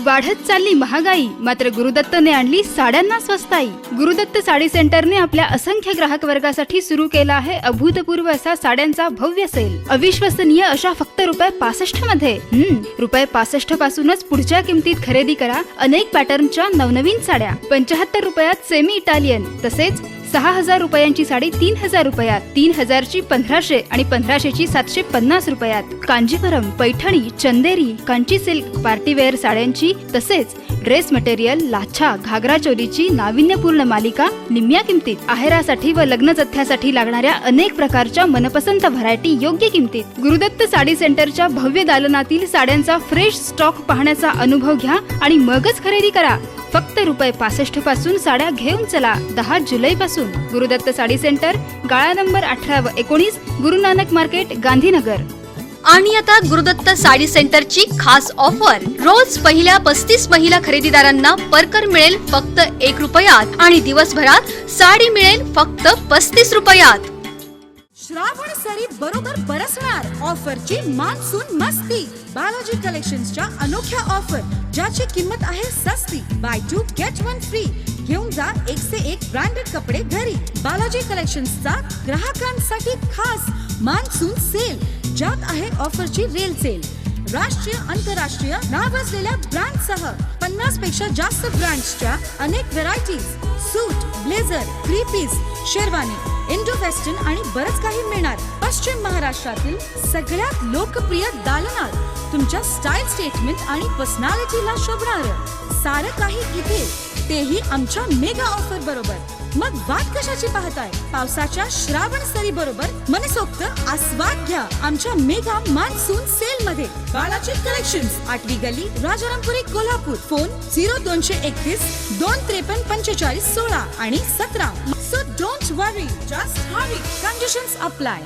वाढत चालली महागाई, मात्र गुरुदत्तने आणली साड्यांना स्वस्ताई. गुरुदत्त साडी सेंटरने आपल्या असंख्य ग्राहक वर्गासाठी सुरू केला आहे अभूतपूर्व असा साड्यांचा भव्य सेल. अविश्वसनीय अशा फक्त ₹65 मध्ये. ₹65 पासूनच पुढच्या किमतीत खरेदी करा अनेक पॅटर्नच्या नवनवीन साड्या. ₹75 सेमी इटालियन, तसेच 6,000 रुपयांची साडी 3,000 रुपयात, 3,000 ची 1,500 आणि 1,500 ची 750 रुपयात. कांजीवरम, पैठणी, चंदेरी, कांची सिल्क, पार्टीवेअर साड्यांची, तसेच ड्रेस मटेरियल, लाछा, घागरा चोलीची नाविन्यपूर्ण मालिका निम्म्या किमतीत. आहेरासाठी व लग्न जथ्यासाठी लागणाऱ्या अनेक प्रकारच्या मनपसंत व्हरायटी योग्य किमतीत. गुरुदत्त साडी सेंटरच्या भव्य दालनातील साड्यांचा फ्रेश स्टॉक पाहण्याचा अनुभव घ्या आणि मगच खरेदी करा. फक्त ₹65 पासून साड्या घेऊन चला. 10 जुलै पासून. गुरुदत्त साडी सेंटर, गाळा नंबर 18 व 19, गुरु नानक मार्केट, गांधीनगर. आणि आता गुरुदत्त साडी सेंटरची खास ऑफर. रोज पहिल्या 35 महिला खरेदीदारांना परकर मिळेल फक्त ₹1 आणि दिवसभरात साडी मिळेल फक्त ₹35. श्रावण सरी बरोबर बरसणार. ऑफरची मान्सून मस्ती. बालाजी कलेक्शन्सच्या अनोख्या ऑफर, ज्याची किंमत आहे सस्ती. Buy 2 get 1 free. घेऊन जा 1 से 1 ब्रँडेड कपडे घरी. बालाजी कलेक्शन्सचा ग्राहकांसाठी खास मान्सून सेल, ज्यात आहे ऑफरची रेल सेल. राष्ट्रीय आंतरराष्ट्रीय नावाजलेल्या ब्रँडसह 50 पेक्षा जास्त ब्रँड्सच्या अनेक varieties. Suit, blazer, 3 piece, sherwani, Indo western आणि बरंच काही मिळणार. पश्चिम महाराष्ट्रातील सगळ्यात लोकप्रिय दालनात तुमच्या स्टाईल स्टेटमेंट आणि पर्सनॅलिटीला शोभणार सारं काही इथे, तेही आमच्या मेगा ऑफर बरोबर. मग वाट कशाची पाहताय? पावसाच्या श्रावण सरी बरोबर मनसोक्त आस्वाद घ्या आमच्या मेगा मान्सून सेल मध्ये. बालाजी कलेक्शन्स, 8वी गल्ली, राजारामपुरी, कोल्हापूर. फोन 0231 253 45 16 आणि 17. So don't worry, just hurry. Conditions apply.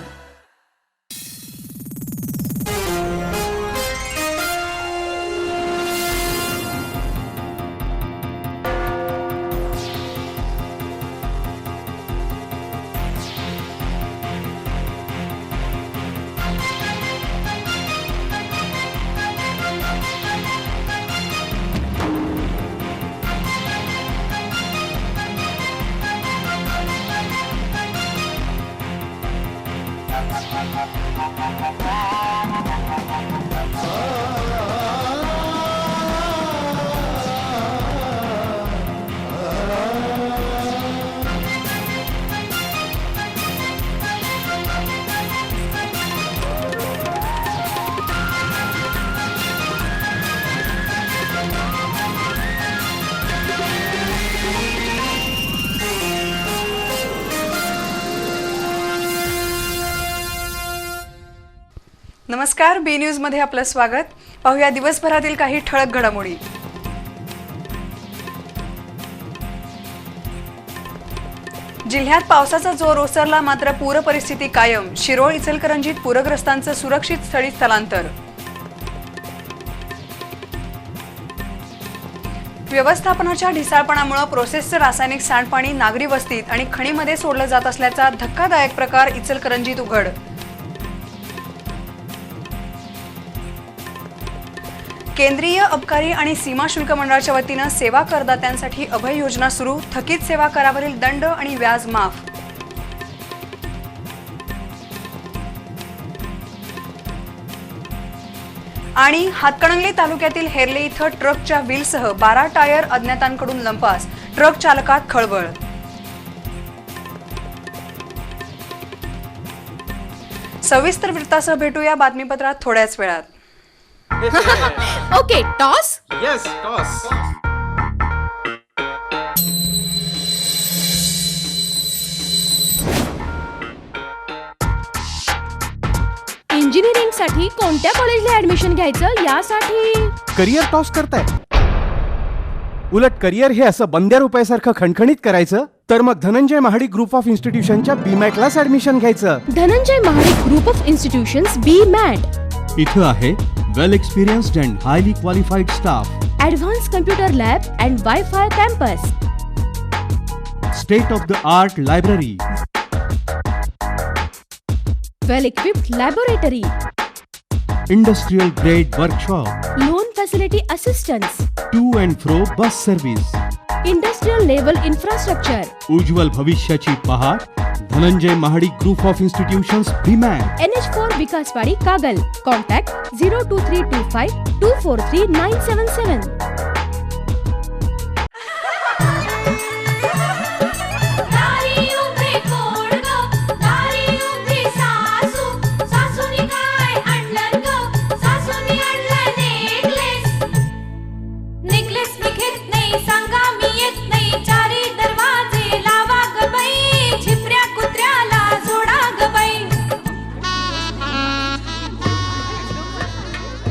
नमस्कार, बी न्यूज मध्ये आपलं स्वागत. पाहूया दिवसभरातील काही ठळक घडामोडी. जिल्ह्यात पावसाचा जोर ओसरला, मात्र पूर परिस्थिती कायम. शिरोळ, इचलकरंजीत पूरग्रस्तांचं सुरक्षित स्थळी स्थलांतर. व्यवस्थापनाच्या ढिसाळपणामुळे प्रोसेसचं रासायनिक सांडपाणी नागरी वस्तीत आणि खणीमध्ये सोडलं जात असल्याचा धक्कादायक प्रकार इचलकरंजीत उघड. केंद्रीय अबकारी आणि सीमा शुल्क मंडळाच्या वतीनं सेवा करदात्यांसाठी अभय योजना सुरू. थकीत सेवा करावरील दंड आणि व्याज माफ. आणि हातकणंगले तालुक्यातील हेरले इथं ट्रकच्या व्हीलसह 12 टायर अज्ञातांकडून लंपास. ट्रक चालकात खळबळ. सविस्तर वृत्तासह भेटूया बातमीपत्रात थोड्याच वेळात. Okay, toss. Yes, toss. Engineering साठी कोणत्या कॉलेजला ऍडमिशन घ्यायचं यासाठी करिअर टॉस करताय. उलट करिअर हे असं बंद्या रुपयासारखं खणखणीत करायचं तर मग धनंजय महाडिक ग्रुप ऑफ इन्स्टिट्यूशनच्या BMATलाच ऍडमिशन घ्यायचं. Dhananjay Mahadik group of institutions BMAT. इथं आहे well experienced and highly qualified staff, advance computer lab and wifi campus, state of the art library, well equipped laboratory, industrial grade workshop, loan facility assistance, to and fro bus service. Industrial level infrastructure. उज्ज्वल भविष्याची पहाट. Dhananjay Mahadik group of institutions BMAT. NH4 Vikaswadi Kagal. Contact 02325 243 977.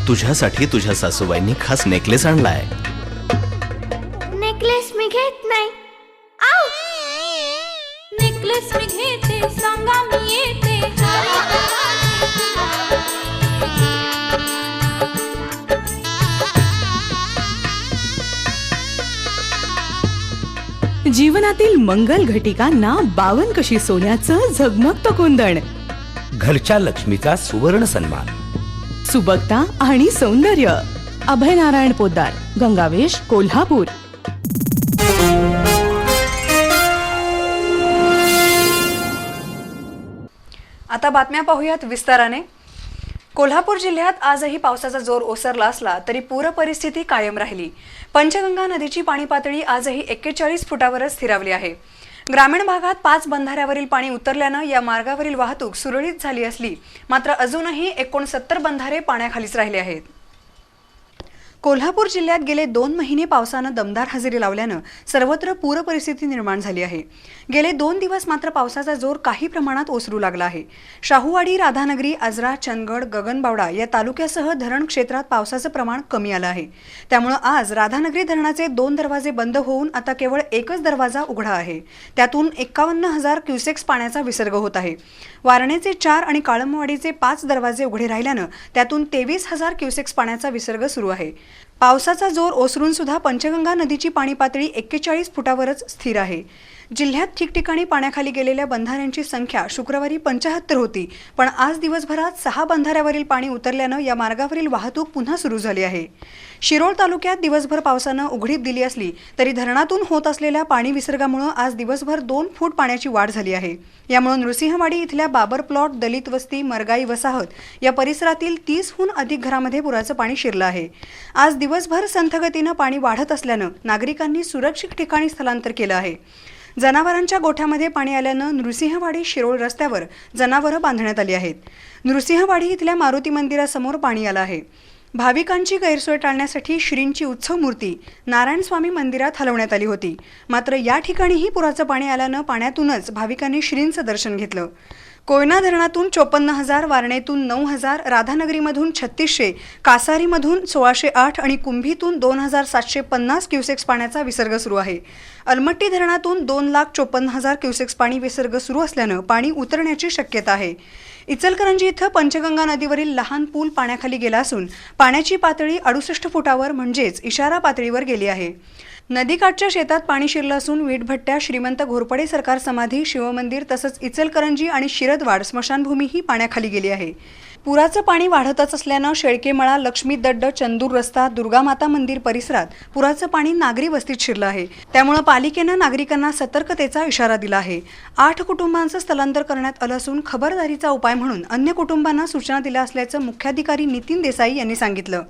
तुझ्यासाठी तुझ्या सासूबाईंनी खास necklace आणलाय. Necklace मी घेत नाही. आऊ नेकलेस मी घेते, सांगा मी येते. जीवनातील मंगल घटिकांना बावन कशी सोन्याचं झगमगतं कुंदन. घरच्या लक्ष्मीचा सुवर्ण सन्मान. सुबकता आणि सौंदर्य. अभयनारायण पोद्दार, गंगावेश, कोल्हापूर. आता बातम्या पाहूयात विस्ताराने. कोल्हापूर जिल्ह्यात आजही पावसाचा जोर ओसरला असला तरी पूर परिस्थिती कायम राहिली. पंचगंगा नदीची पाणी पातळी आजही 41 फुटावरच स्थिरावली आहे. ग्रामीण भागात 5 बंधाऱ्यावरील पाणी उतरल्यानं या मार्गावरील वाहतूक सुरळीत झाली असली मात्र अजूनही 69 बंधारे पाण्याखालीच राहिले आहेत. कोल्हापूर जिल्ह्यात गेले 2 महिने पावसानं दमदार हजेरी लावल्यानं सर्वत्र पूर परिस्थिती निर्माण झाली आहे. गेले 2 दिवस मात्र पावसाचा जोर काही प्रमाणात ओसरू लागला आहे. शाहूवाडी, राधानगरी, आजरा, चंदगड, गगनबावडा या तालुक्यासह धरण क्षेत्रात पावसाचं प्रमाण कमी आलं आहे. त्यामुळे आज राधानगरी धरणाचे 2 दरवाजे बंद होऊन आता केवळ एकच दरवाजा उघडा आहे. त्यातून 51,000 क्युसेक्स पाण्याचा विसर्ग होत आहे. वारणेचे 4 आणि काळमवाडीचे 5 दरवाजे उघडे राहिल्यानं त्यातून 23,000 क्युसेक्स पाण्याचा विसर्ग सुरू आहे. पावसाचा जोर ओसरून सुद्धा पंचगंगा नदीची पाणी पातळी 41 फुटावरच स्थिर आहे. जिल्ह्यात ठिकठिकाणी पाण्याखाली गेलेल्या बंधाऱ्यांची संख्या शुक्रवारी 75 होती, पण आज दिवसभरात 6 बंधाऱ्यावरील पाणी उतरल्यानं या मार्गावरील वाहतूक पुन्हा सुरू झाली आहे. शिरोळ तालुक्यात दिवसभर पावसानं उघडीप दिली असली तरी धरणातून होत असलेल्या पाणी विसर्गामुळे आज दिवसभर 2 फूट पाण्याची वाढ झाली आहे. यामुळे नृसिंहवाडी इथल्या बाबर प्लॉट, दलित वस्ती, मरगाई वसाहत या परिसरातील 30हून अधिक घरामध्ये पुराचं पाणी शिरलं आहे. आज दिवसभर संथ गतीनं पाणी वाढत असल्यानं नागरिकांनी सुरक्षित ठिकाणी स्थलांतर केलं आहे. जनावरांच्या गोठ्यामध्ये पाणी आल्यानं नृसिंहवाडी शिरोळ रस्त्यावर जनावरं बांधण्यात आली आहेत. नृसिंहवाडी इथल्या मारुती मंदिरासमोर पाणी आलं आहे. भाविकांची गैरसोय टाळण्यासाठी श्रींची उत्सव मूर्ती नारायणस्वामी मंदिरात हलवण्यात आली होती. मात्र या ठिकाणीही पुराचं पाणी आल्यानं पाण्यातूनच भाविकांनी श्रींचं दर्शन घेतलं. कोयना धरणातून 54,000, वारणेतून 9,000, राधानगरीमधून 3600, कासारीमधून 1608 आणि कुंभीतून 2,750 क्युसेक्स पाण्याचा विसर्ग सुरू आहे. अलमट्टी धरणातून 2,54,000 क्युसेक्स पाणी विसर्ग सुरू असल्यानं पाणी उतरण्याची शक्यता आहे. इचलकरंजी इथं पंचगंगा नदीवरील लहान पूल पाण्याखाली गेला असून पाण्याची पातळी 68 फुटावर म्हणजेच इशारा पातळीवर गेली आहे. नदीकाठच्या शेतात पाणी शिरलं असून वीटभट्ट्या, श्रीमंत घोरपडे सरकार समाधी, शिवमंदिर तसंच इचलकरंजी आणि शिरदवाड स्मशानभूमीही पाण्याखाली गेली आहे. पुराचं पाणी वाढतच असल्यानं शेळकेमळा, लक्ष्मी दड्ड, चंदूर रस्ता, दुर्गामाता मंदिर परिसरात पुराचं पाणी नागरी वस्तीत शिरलं आहे. त्यामुळे पालिकेनं नागरिकांना सतर्कतेचा इशारा दिला आहे. 8 कुटुंबांचं स्थलांतर करण्यात आलं असून खबरदारीचा उपाय म्हणून अन्य कुटुंबांना सूचना दिल्या असल्याचं मुख्याधिकारी नितीन देसाई यांनी सांगितलं.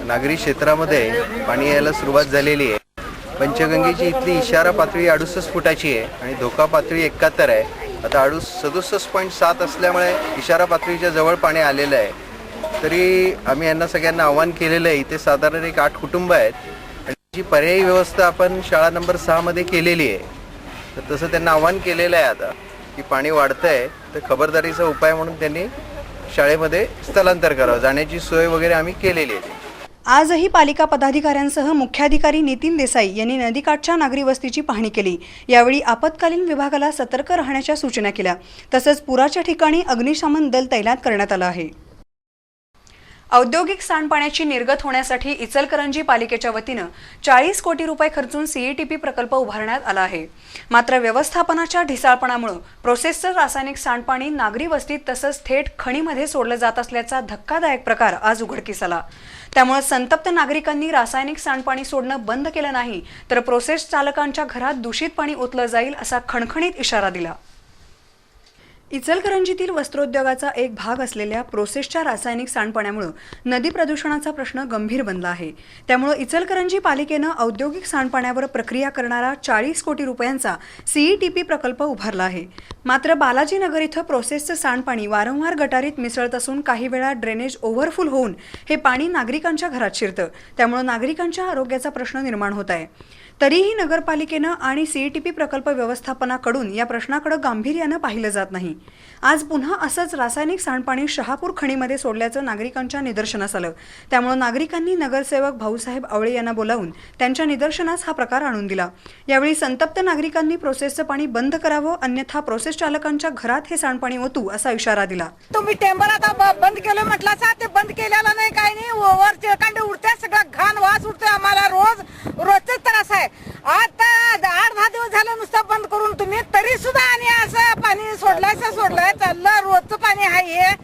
नागरी क्षेत्रामध्ये पाणी यायला सुरुवात झालेली आहे. पंचगंगेची इथली इशारा पातळी 68 फुटाची आहे आणि धोका पातळी 71 आहे. आता 67.7 असल्यामुळे इशारा पातळीच्या जवळ पाणी आलेलं आहे. तरी आम्ही यांना सगळ्यांना आव्हान केलेलं आहे. इथे साधारण 8 कुटुंब आहेत आणि जी पर्यायी व्यवस्था आपण शाळा नंबर 6 मध्ये केलेली आहे. तर तसं त्यांना आव्हान केलेलं आहे आता की पाणी वाढतंय तर खबरदारीचा उपाय म्हणून त्यांनी शाळेमध्ये स्थलांतर करावं. जाण्याची सोय वगैरे आम्ही केलेली आहे. आजही पालिका पदाधिकाऱ्यांसह मुख्याधिकारी नितीन देसाई यांनी नदीकाठच्या नागरी वस्तीची पाहणी केली. यावेळी आपत्कालीन विभागाला सतर्क राहण्याच्या सूचना केल्या. तसंच पुराच्या ठिकाणी अग्निशमन दल तैनात करण्यात आलं आहे. औद्योगिक सांडपाण्याची निर्गत होण्यासाठी इचलकरंजी पालिकेच्या वतीनं 40 कोटी रुपये खर्चून सीईटीपी प्रकल्प उभारण्यात आला आहे. मात्र व्यवस्थापनाच्या ढिसाळपणामुळे प्रोसेसचं रासायनिक सांडपाणी नागरी वस्तीत तसंच थेट खणीमध्ये सोडलं जात असल्याचा धक्कादायक प्रकार आज उघडकीस आला. त्यामुळे संतप्त नागरिकांनी रासायनिक सांडपाणी सोडणं बंद केलं नाही तर प्रोसेस चालकांच्या घरात दूषित पाणी ओतलं जाईल असा खणखणीत इशारा दिला. इचलकरंजीतील वस्त्रोद्योगाचा एक भाग असलेल्या प्रोसेसच्या रासायनिक सांडपाण्यामुळे नदी प्रदूषणाचा प्रश्न गंभीर बनला आहे. त्यामुळे इचलकरंजी पालिकेनं औद्योगिक सांडपाण्यावर प्रक्रिया करणारा 40 कोटी रुपयांचा सीईटीपी प्रकल्प उभारला आहे. मात्र बालाजीनगर इथं प्रोसेसचं सांडपाणी वारंवार गटारीत मिसळत असून काही वेळा ड्रेनेज ओव्हरफुल होऊन हे पाणी नागरिकांच्या घरात शिरतं. त्यामुळे नागरिकांच्या आरोग्याचा प्रश्न निर्माण होत आहे. तरीही नगरपालिकेनं आणि सीईटीपी प्रकल्प व्यवस्थापनाकडून या प्रश्नाकडे गांभीर्यानं पाहिलं जात नाही. आज पुन्हा असंच रासायनिक सांडपाणी शहापूर खणीमध्ये सोडल्याचं नागरिकांच्या निदर्शनास आलं. त्यामुळे नागरिकांनी नगरसेवक भाऊसाहेब आवळे यांना बोलावून त्यांच्या निदर्शनास हा प्रकार आणून दिला. यावेळी संतप्त नागरिकांनी प्रोसेसचं पाणी बंद करावं अन्यथा प्रोसेस चालकांच्या घरात हे सांडपाणी ओतू असा इशारा दिला. तुम्ही टेंबर आता बंद केलं म्हटलं ते बंद केलेलं नाही, काही नाही. वर चिळकांडे उडते, सगळं घाण वास उडतोय. आम्हाला रोजच त्रास आहे. आता 8-10 दिवस झालं नुसतं बंद करून तुम्ही तरी सुद्धा आणि असं पाणी सोडलंय चाललं. रोजचं पाणी आहे हे.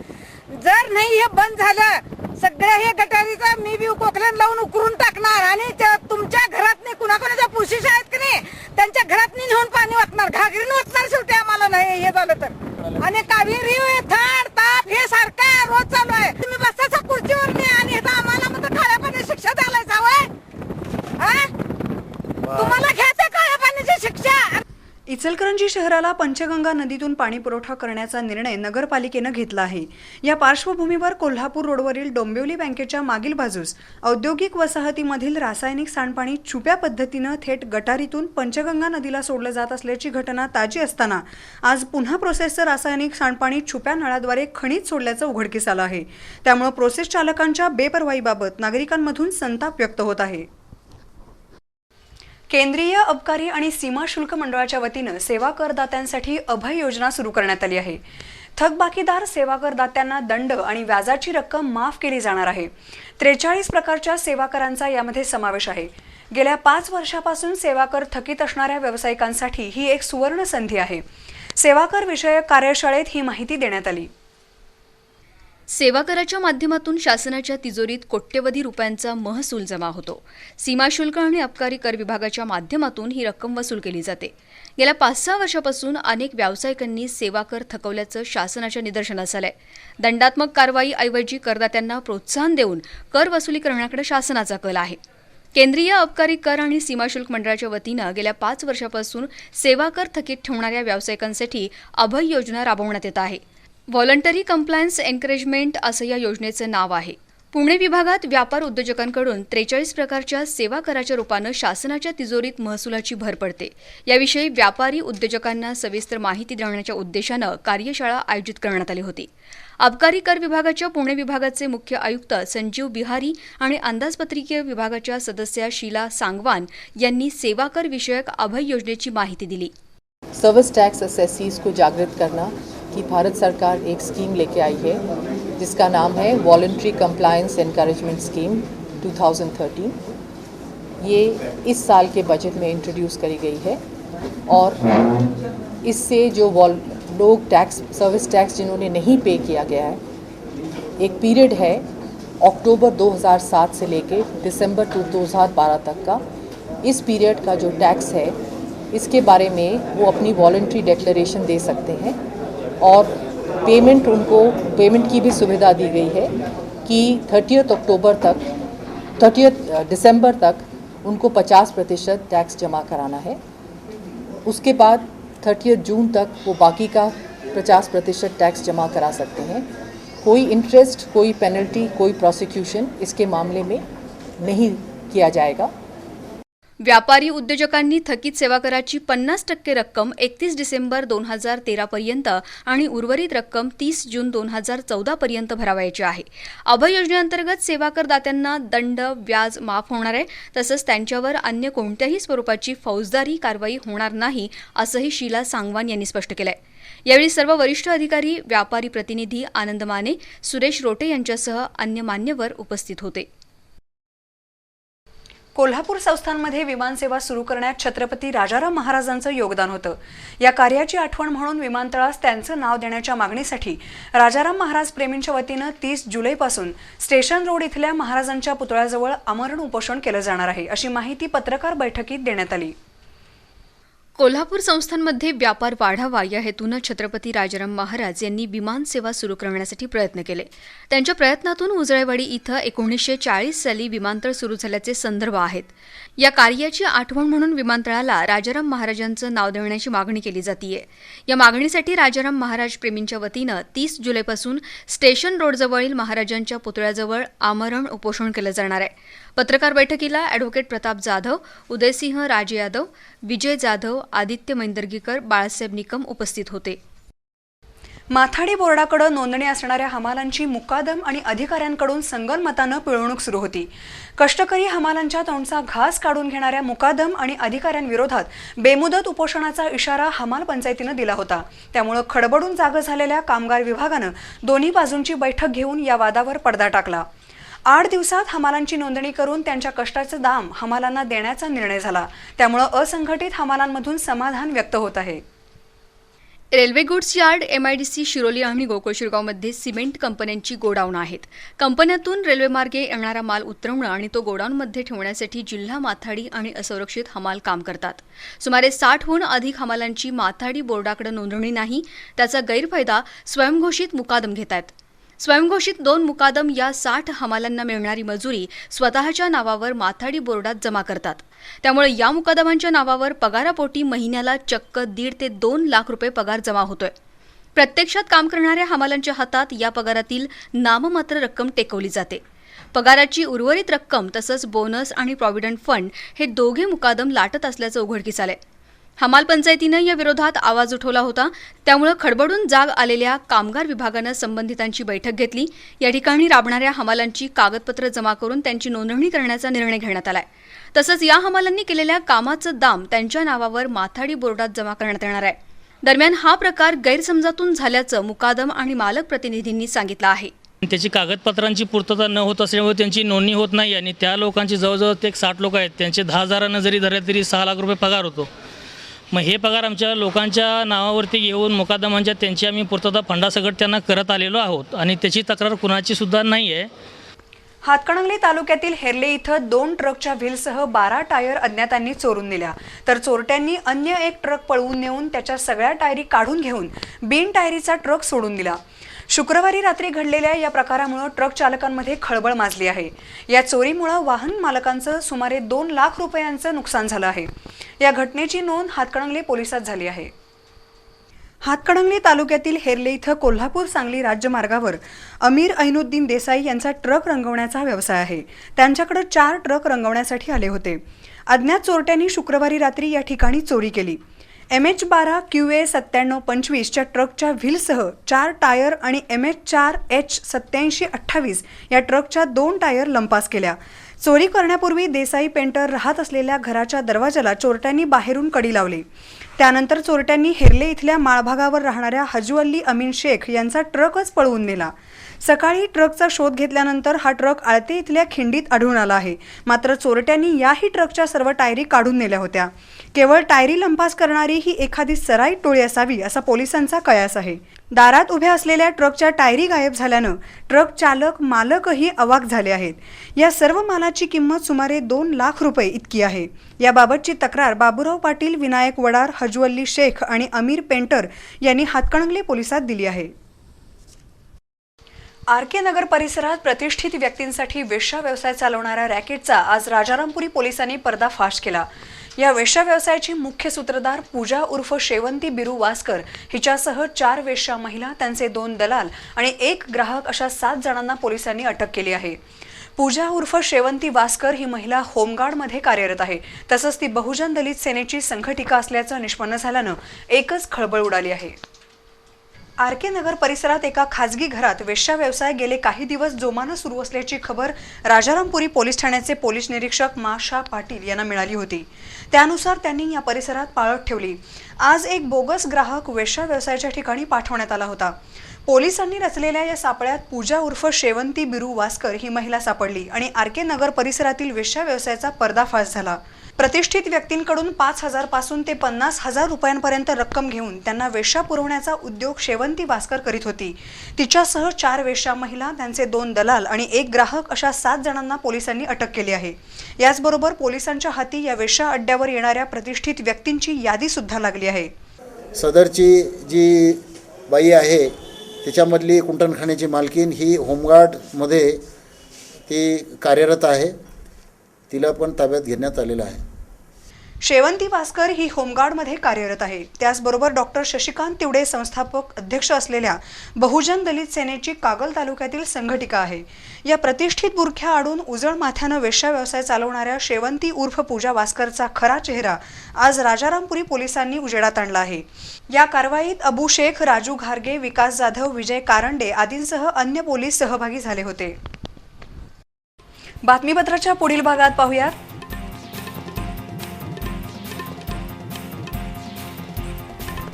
जर नाही हे बंद झालं सगळ्या हे गटारीचं मी बी कोकलन लावून उकरून टाकणार आणि तुमच्या घरात नाही कुणाकोणाच्या पुरुषीश आहेत की नाही त्यांच्या घरात नेऊन पाणी वाटणार, घागरीने वाटणार. शेवटी आम्हाला नाही हे झालं तर. आणि कावेरी थंड ताप हे सारखं रोज चालू आहे. तुम्ही बसायचा खुर्चीवर नाही आणि हे आम्हाला मग काळ्या पाणी शिक्षा द्यायला जावं. तुम्हाला घ्यायचं काळ्या पाण्याची शिक्षा. इचलकरंजी शहराला पंचगंगा नदीतून पाणी पुरवठा करण्याचा निर्णय नगरपालिकेनं घेतला आहे. या पार्श्वभूमीवर कोल्हापूर रोडवरील डोंबिवली बँकेच्या मागील बाजूस औद्योगिक वसाहतीमधील रासायनिक सांडपाणी छुप्या पद्धतीनं थेट गटारीतून पंचगंगा नदीला सोडलं जात असल्याची घटना ताजी असताना आज पुन्हा प्रोसेसचं रासायनिक सांडपाणी छुप्या नळाद्वारे खणीत सोडल्याचं उघडकीस आलं आहे. त्यामुळे प्रोसेस चालकांच्या बेपर्वाईबाबत नागरिकांमधून संताप व्यक्त होत आहे. केंद्रीय अबकारी आणि सीमा शुल्क मंडळाच्या वतीनं सेवा करदात्यांसाठी अभय योजना सुरू करण्यात आली आहे. थकबाकीदार सेवा करदात्यांना दंड आणि व्याजाची रक्कम माफ केली जाणार आहे. 43 प्रकारच्या सेवा करांचा यामध्ये समावेश आहे. गेल्या 5 वर्षापासून सेवा कर थकीत असणाऱ्या व्यावसायिकांसाठी ही एक सुवर्ण संधी आहे. सेवा कर विषयक कार्यशाळेत ही माहिती देण्यात आली. सेवा कराच्या माध्यमातून शासनाच्या तिजोरीत कोट्यवधी रुपयांचा महसूल जमा होतो. सीमा शुल्क आणि अबकारी कर विभागाच्या माध्यमातून ही रक्कम वसूल केली जाते. गेल्या 5-6 वर्षापासून अनेक व्यावसायिकांनी सेवा कर थकवल्याचं शासनाच्या निदर्शनास आलंय. दंडात्मक कारवाईऐवजी करदात्यांना प्रोत्साहन देऊन कर वसुली करण्याकडे शासनाचा कल आहे. केंद्रीय अबकारी कर आणि सीमा शुल्क मंडळाच्या वतीनं गेल्या 5 वर्षापासून सेवा कर थकीत ठेवणाऱ्या व्यावसायिकांसाठी अभय योजना राबवण्यात येत आहे. व्हॉलंटरी कंप्लायन्स एनकरेजमेंट असं या योजनेचं नाव आहे. पुणे विभागात व्यापार उद्योजकांकडून 43 प्रकारच्या सेवा कराच्या रूपानं शासनाच्या तिजोरीत महसुलाची भर पडते. याविषयी व्यापारी उद्योजकांना सविस्तर माहिती देण्याच्या उद्देशानं कार्यशाळा आयोजित करण्यात आली होती. अबकारी कर विभागाच्या पुणे विभागाचे मुख्य आयुक्त संजीव बिहारी आणि अंदाजपत्रिकीय विभागाच्या सदस्या शीला सांगवान यांनी सेवा कर विषयक अभय योजनेची माहिती दिली. सर्विस टैक्स असेसीज को जागृत करना कि भारत सरकार एक स्कीम लेके आई है जिसका नाम है वॉलंटरी कंप्लायंस एनकरेजमेंट स्कीम 2013. ये इस साल के बजट में इंट्रोड्यूस करी गई है और इससे जो लोग टैक्स सर्विस टैक्स जिन्होंने नहीं पे किया गया है, एक पीरियड है अक्टूबर 2007 से लेके दिसंबर 2012 तक का. इस पीरियड का जो टैक्स है इसके बारे में वो अपनी वॉलंटरी डिक्लेरेशन दे सकते हैं और पेमेंट की भी सुविधा दी गई है कि 30 दिसंबर तक उनको 50% टैक्स जमा कराना है. उसके बाद 30 जून तक वो बाकी का 50% टैक्स जमा करा सकते हैं. कोई इंटरेस्ट, कोई पेनल्टी, कोई प्रोसिक्यूशन इसके मामले में नहीं किया जाएगा. व्यापारी उद्योजकांनी थकीत सेवा कराची 50% रक्कम 31 डिसेंबर 2013 पर्यंत आणि उर्वरित रक्कम 30 जून 2014 पर्यंत भरावयाची आहे. अभय योजनेअंतर्गत सेवा करदात्यांना दंड, व्याज माफ होणार आहे. तसंच त्यांच्यावर अन्य कोणत्याही स्वरूपाची फौजदारी कारवाई होणार नाही असंही शीला सांगवान यांनी स्पष्ट केलंय. यावेळी सर्व वरिष्ठ अधिकारी, व्यापारी प्रतिनिधी, आनंद माने, सुरेश रोटे यांच्यासह अन्य मान्यवर उपस्थित होते. कोल्हापूर संस्थानमध्ये विमानसेवा सुरू करण्यात छत्रपती राजाराम महाराजांचं योगदान होतं. या कार्याची आठवण म्हणून विमानतळास त्यांचं नाव देण्याच्या मागणीसाठी राजाराम महाराज प्रेमींच्या वतीनं 30 जुलैपासून स्टेशन रोड इथल्या महाराजांच्या पुतळ्याजवळ आमरण उपोषण केलं जाणार आहे, अशी माहिती पत्रकार बैठकीत देण्यात आली. कोल्हापूर संस्थांमध्ये व्यापार वाढावा या हेतूनं छत्रपती राजाराम महाराज यांनी विमान सेवा सुरू करण्यासाठी प्रयत्न केले. त्यांच्या प्रयत्नातून उजळेवाडी इथं 1940 साली विमानतळ सुरू झाल्याचे संदर्भ आहेत. या कार्याची आठवण म्हणून विमानतळाला राजाराम महाराजांचं नाव देण्याची मागणी केली जातीये. या मागणीसाठी राजाराम महाराज प्रेमींच्या वतीनं 30 जुलैपासून स्टेशन रोडजवळील महाराजांच्या पुतळ्याजवळ आमरण उपोषण केलं जाणार आहे. पत्रकार बैठकीला ॲडव्होकेट प्रताप जाधव, उदयसिंह राजे यादव, विजय जाधव, आदित्य मैंदर्गीकर, बाळासाहेब निकम उपस्थित होते. माथाडी बोर्डाकडे नोंदणी असणाऱ्या हमालांची मुकादम आणि अधिकाऱ्यांकडून संगनमतानं पिळवणूक सुरू होती. कष्टकरी हमालांच्या तोंडचा घास काढून घेणाऱ्या मुकादम आणि अधिकाऱ्यांविरोधात बेमुदत उपोषणाचा इशारा हमाल पंचायतीनं दिला होता. त्यामुळे खडबडून जागं झालेल्या कामगार विभागानं दोन्ही बाजूंची बैठक घेऊन या वादावर पडदा टाकला. 8 दिवसात हमालांची नोंदणी करून त्यांच्या कष्टाचं दाम हमालांना देण्याचा निर्णय झाला. त्यामुळे असंघटित हमालांमधून समाधान व्यक्त होत आहे. Railway goods yard, MIDC Shiroli आणि गोकुळ शिरगावमध्ये सिमेंट कंपन्यांची गोडाऊन आहेत. कंपन्यातून रेल्वेमार्गे येणारा माल उतरवणं आणि तो गोडाऊनमध्ये ठेवण्यासाठी जिल्हा माथाडी आणि असुरक्षित हमाल काम करतात. सुमारे 60हून अधिक हमालांची माथाडी बोर्डाकडे नोंदणी नाही, त्याचा गैरफायदा स्वयंघोषित मुकादम घेत आहेत. स्वयंघोषित 2 मुकादम या 60 हमालांना मिळणारी मजुरी स्वतःच्या नावावर माथाडी बोर्डात जमा करतात. त्यामुळे या मुकादमांच्या नावावर पगारापोटी महिन्याला चक्क 1.5 ते 2 लाख रुपये पगार जमा होतोय. प्रत्यक्षात काम करणाऱ्या हमालांच्या हातात या पगारातील नाममात्र रक्कम टेकवली जाते. पगाराची उर्वरित रक्कम तसंच बोनस आणि प्रॉव्हिडंट फंड हे दोघे मुकादम लाटत असल्याचं उघडकीस आलंय. हमाल पंचायतीनं या विरोधात आवाज उठवला होता. त्यामुळे खडबडून जाग आलेल्या कामगार विभागानं संबंधितांची बैठक घेतली. या ठिकाणी राबणाऱ्या हमालांची कागदपत्र जमा करून त्यांची नोंदणी करण्याचा निर्णय घेण्यात आलाय. तसंच या हमालांनी केलेल्या कामाचं दाम त्यांच्या नावावर माथाडी बोर्डात जमा करण्यात येणार आहे. दरम्यान हा प्रकार गैरसमजातून झाल्याचं मुकादम आणि मालक प्रतिनिधींनी सांगितलं आहे. त्याची कागदपत्रांची पूर्तता न होत असल्यामुळे त्यांची नोंदणी होत नाही आणि त्या लोकांची जवळजवळ ते 60 लोक आहेत, त्यांचे 10,000 जरी धरले तरी 6 लाख रुपये पगार होतो. मग हे पगार आमच्या लोकांच्या नावावरती घेऊन मुकादमांच्या त्यांची आम्ही पूर्तता फंडासकट त्यांना करत आलेलो आहोत आणि त्याची तक्रार कुणाची सुद्धा नाही आहे. हातकणंगले तालुक्यातील हेर्ले इथं 2 ट्रकच्या व्हीलसह 12 टायर अज्ञातांनी चोरून नेल्या, तर चोरट्यांनी अन्य एक ट्रक पळवून नेऊन त्याच्या सगळ्या टायरी काढून घेऊन बिन टायरीचा ट्रक सोडून दिला. शुक्रवारी रात्री घडलेल्या या प्रकारामुळे ट्रक चालकांमध्ये खळबळ माजली आहे. या चोरीमुळे वाहन मालकांचं सुमारे 2 लाख रुपयांचं नुकसान झालं आहे. या घटनेची नोंद हातकणंगले पोलिसात झाली आहे. हातकणंगले तालुक्यातील हेर्ले इथं कोल्हापूर सांगली राज्यमार्गावर अमीर ऐनुद्दीन देसाई यांचा ट्रक रंगवण्याचा व्यवसाय आहे. त्यांच्याकडे 4 ट्रक रंगवण्यासाठी आले होते. अज्ञात चोरट्यांनी शुक्रवारी रात्री या ठिकाणी चोरी केली. MH12 QA 9725च्या ट्रकच्या व्हीलसह 4 टायर आणि MH4 H 8728 या ट्रकच्या 2 टायर लंपास केल्या. चोरी करण्यापूर्वी देसाई पेंटर राहत असलेल्या घराच्या दरवाजाला चोरट्यांनी बाहेरून कडी लावली. त्यानंतर चोरट्यांनी हेर्ले इथल्या माळभागावर राहणाऱ्या हजू अमीन शेख यांचा ट्रकच पळवून नेला. सकाळी ट्रकचा शोध घेतल्यानंतर हा ट्रक आळते इथल्या खिंडीत आढळून आला आहे. मात्र चोरट्यांनी याही ट्रकच्या सर्व टायरी काढून नेल्या होत्या. केवळ टायरी लंपास करणारी ही एखादी सराईत टोळी असावी असा पोलिसांचा कयास आहे. दारात उभ्या असलेल्या ट्रकच्या टायरी गायब झाल्यानं ट्रक चालक मालकही अवाक झाले आहेत. या सर्व मालाची किंमत सुमारे 2 लाख रुपये इतकी आहे. याबाबतची तक्रार बाबूराव पाटील, विनायक वडार, हजू शेख आणि अमीर पेंटर यांनी हातकणंगले पोलिसात दिली आहे. RK नगर परिसरात प्रतिष्ठित व्यक्तींसाठी वेश्या व्यवसाय चालवणाऱ्या रॅकेटचा आज राजारामपुरी पोलिसांनी पर्दाफाश केला. या वेश्या व्यवसायाची मुख्य सूत्रधार पूजा उर्फ शेवंती बिरू वास्कर हिच्यासह 4 वेश्या महिला, त्यांचे 2 दलाल आणि 1 ग्राहक अशा 7 जणांना पोलिसांनी अटक केली आहे. पूजा उर्फ शेवंती वास्कर ही महिला होमगार्डमध्ये कार्यरत आहे. तसंच ती बहुजन दलित सेनेची संघटिका असल्याचं निष्पन्न झाल्यानं एकच खळबळ उडाली आहे. आर के नगर परिसरात एका खाजगी घरात वेश्या व्यवसाय गेले काही दिवस जोमानं सुरू असल्याची खबर राजारामपुरी पोलीस ठाण्याचे पोलीस निरीक्षक माशा पाटील यांना मिळाली होती. त्यानुसार त्यांनी या परिसरात पाळत ठेवली. आज एक बोगस ग्राहक वेश्या व्यवसायाच्या ठिकाणी पाठवण्यात आला होता. पोलिसांनी रचलेल्या या सापळ्यात पूजा उर्फ शेवंती बिरू वास्कर ही महिला सापडली आणि आर के नगर परिसरातील वेश्या व्यवसायाचा पर्दाफाश झाला. प्रतिष्ठित व्यक्तींकडून 5,000 पासून ते 50,000 रुपयांपर्यंत रक्कम घेऊन त्यांना वेश्या पुरवण्याचा उद्योग शेवंती वास्कर करीत होती. तिच्यासह 4 वेश्या महिला, त्यांचे 2 दलाल आणि 1 ग्राहक अशा 7 जणांना पोलिसांनी अटक केली आहे. याचबरोबर पोलिसांच्या हाती या वेश्या अड्ड्यावर येणाऱ्या प्रतिष्ठित व्यक्तींची यादी सुद्धा लागली आहे. सदरची जी बाई आहे त्याच्यामधली कुंटणखान्याची मालकीन ही होमगार्डमध्ये ती कार्यरत आहे. तिला पण ताब्यात घेण्यात आलेलं आहे. शेवंती वास्कर ही होमगार्डमध्ये कार्यरत आहे. त्याचबरोबर डॉक्टर शशिकांत तिवडे संस्थापक अध्यक्ष असलेल्या बहुजन दलित सेनेची कागल तालुक्यातील संघटिका आहे. या प्रतिष्ठित बुरख्या आडून उजळ माथ्यानं वेश्या व्यवसाय चालवणाऱ्या शेवंती उर्फ पूजा वास्करचा खरा चेहरा आज राजारामपुरी पोलिसांनी उजेडात आणला आहे. या कारवाईत अबू शेख, राजू घारगे, विकास जाधव, विजय कारंडे आदींसह अन्य पोलीस सहभागी झाले होते. बातमीपत्राच्या पुढील भागात पाहूयात.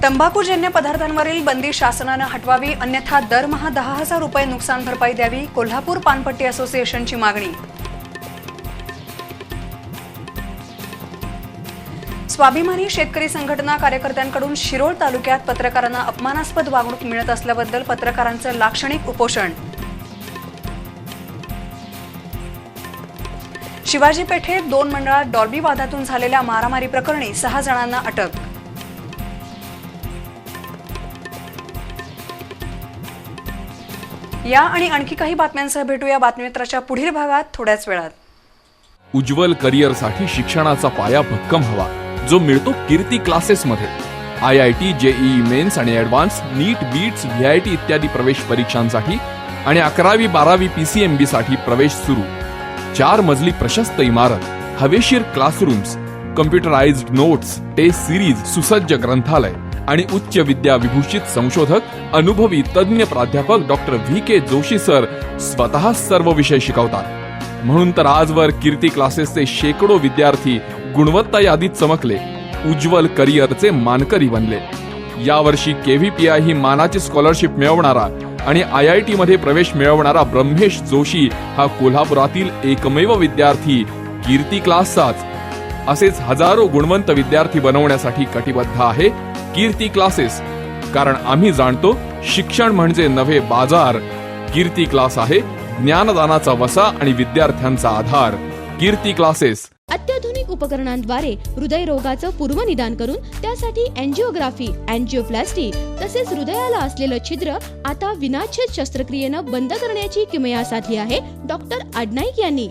तंबाखूजन्य पदार्थांवरील बंदी शासनानं हटवावी, अन्यथा दरमहा 10,000 रुपये नुकसान भरपाई द्यावी, कोल्हापूर पानपट्टी असोसिएशनची मागणी. स्वाभिमानी शेतकरी संघटना कार्यकर्त्यांकडून शिरोळ तालुक्यात पत्रकारांना अपमानास्पद वागणूक मिळत असल्याबद्दल पत्रकारांचं लाक्षणिक उपोषण. शिवाजी पेठेत 2 मंडळात डॉल्बी वादातून झालेल्या मारामारी प्रकरणी 6 जणांना अटक. या आणि आणखी काही बातम्यांसह भेटूया बातमीपत्राच्या पुढील भागात थोड्याच वेळात. उज्ज्वल करिअरसाठी शिक्षणाचा पाया भक्कम हवा, जो मिळतो कीर्ती क्लासेसमध्ये. IIT, JEE मेन्स आणि ॲडव्हान्स, नीट, बीट्स, VIT इत्यादी प्रवेश परीक्षांसाठी आणि 11वी 12वी PCMB साठी प्रवेश सुरू. 4 मजली प्रशस्त इमारत, हवेशीर classrooms, computerised notes, test series, सुसज्ज ग्रंथालय आणि उच्च विद्या विभूषित संशोधक, अनुभवी तज्ञ प्राध्यापक डॉक्टर VK जोशी सर स्वतः सर्व विषय शिकवतात. म्हणून तर आजवर कीर्ती क्लासेसचे शेकडो विद्यार्थी गुणवत्ता यादीत चमकले, उज्ज्वल करिअरचे मानकरी बनले. यावर्षी KVPI ही मानाची स्कॉलरशिप मिळवणारा आणि IIT मध्ये प्रवेश मिळवणारा ब्रह्मेश जोशी हा कोल्हापुरातील एकमेव विद्यार्थी कीर्ती क्लासचाच. असेच हजारो गुणवंत विद्यार्थी बनवण्यासाठी कटिबद्ध आहे कीर्ती क्लासेस. कारण आम्ही जाणतो, शिक्षण म्हणजे नव्हे बाजार. कीर्ती क्लास आहे ज्ञानदानाचा वसा आणि विद्यार्थ्यांचा आधार. कीर्ती क्लासेस. अत्याधुनिक उपकरणांद्वारे हृदयरोगाचं पूर्वनिदान करून त्यासाठी अँजिओग्राफी, अँजिओप्लास्टी तसेच हृदयाला असलेलं छिद्र आता विनाछेद शस्त्रक्रियेनं बंद करण्याची किमया साधली आहे डॉक्टर आडनाईक यांनी.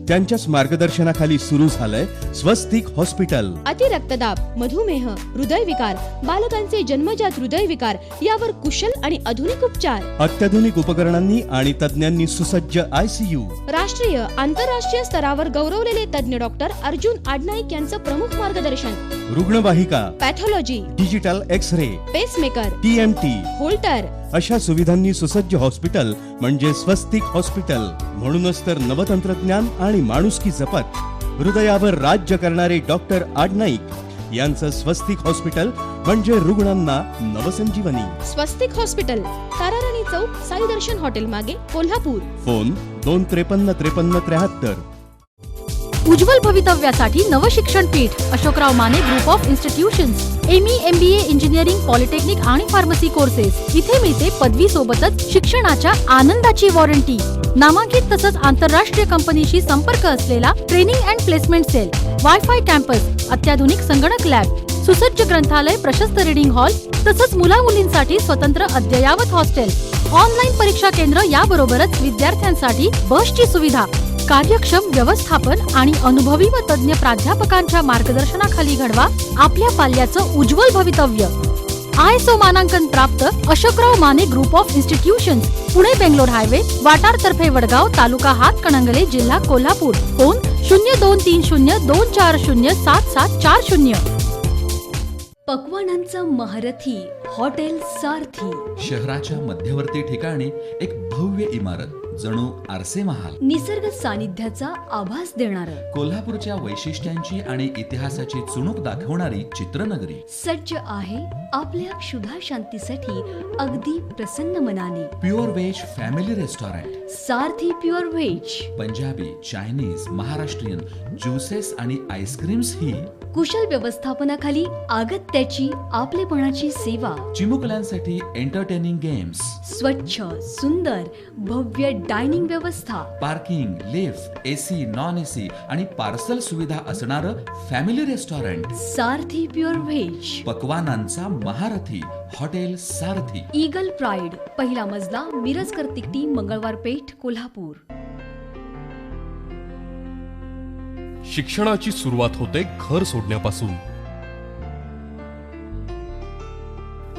त्यांच्याच मार्गदर्शनाखाली सुरू झालंय स्वस्तिक हॉस्पिटल. अतिरक्तदाब, मधुमेह, हृदयविकार, बालकांचे जन्मजात हृदयविकार यावर कुशल आणि आधुनिक उपचार. अत्याधुनिक उपकरणांनी आणि तज्ञांनी सुसज्ज ICU. राष्ट्रीय आंतरराष्ट्रीय स्तरावर गौरवलेले तज्ञ डॉक्टर अर्जुन आडनाईक यांचं प्रमुख मार्गदर्शन. रुग्णवाहिका, pathology, digital x-ray, pacemaker, TMT, Holter अशा सुविधांनी सुसज्ज हॉस्पिटल म्हणजे स्वस्तिक हॉस्पिटल. म्हणूनच तर नवतंत्रज्ञान आणि माणुसकी जपत हृदयावर राज्य करणारे डॉक्टर आडनाईक यांचं स्वस्तिक हॉस्पिटल म्हणजे रुग्णांना नवसंजीवनी. स्वस्तिक हॉस्पिटल, ताराराणी चौक, साई दर्शन हॉटेल मागे, कोल्हापूर. फोन 2535373. उज्ज्वल भवितव्यासाठी नवशिक्षण पीठ Ashokrao Mane group of institutions. ME, MBA, engineering, polytechnic आणि फार्मसी कोर्सेस. इथे मिळते पदवी सोबतच शिक्षणाच्या आनंदाची वॉरंटी. नामांकित तसंच आंतरराष्ट्रीय कंपनीशी संपर्क असलेला training and placement cell, wifi campus, अत्याधुनिक संगणक लॅब, सुसज्ज ग्रंथालय, प्रशस्त रीडिंग हॉल तसंच मुला मुलींसाठी स्वतंत्र अद्ययावत हॉस्टेल, ऑनलाईन परीक्षा केंद्र याबरोबरच विद्यार्थ्यांसाठी बसची सुविधा. कार्यक्षम व्यवस्थापन आणि अनुभवी व तज्ञ प्राध्यापकांच्या मार्गदर्शनाखाली घडवा आपल्या पाल्याचं उज्ज्वल भवितव्य. ISO मानांकन प्राप्त Ashokrao Mane group of institutions, Pune Bangalore highway, वाटारतर्फे वडगाव, तालुका हातकणंगले, जिल्हा कोल्हापूर. फोन 023024077740. पक्वानांचं महारथी हॉटेल सारथी. शहराच्या मध्यवर्ती ठिकाणी एक भव्य इमारत, जणू आरसे महाल. निसर्ग सानिध्याचा आभास देणार. कोल्हापूरच्या वैशिष्ट्यांची आणि इतिहासाची चुणूक दाखवणारी चित्रनगरी. सज्ज आहे आपल्या क्षुधा शांतीसाठी अगदी प्रसन्न मनाने. Pure veg family restaurant. Sarathi pure veg. Punjabi, Chinese, Maharashtrian juices आणि आईस्क्रीम्स ही. कुशल व्यवस्थापनाखाली अगत्याची आपलेपणाची सेवा. चिमुकल्यांसाठी एंटरटेनिंग गेम्स. स्वच्छ, सुंदर, भव्य डायनिंग व्यवस्था. Parking, lift, AC, non AC आणि पार्सल सुविधा असणारं family restaurant. Sarathi pure veg. पक्वानांचा महारथी हॉटेल सारथी. ईगल प्राईड, पहिला मजला, मिरजकर तिकटी, मंगळवार पेठ, कोल्हापूर. शिक्षणाची सुरुवात होते घर सोडण्यापासून,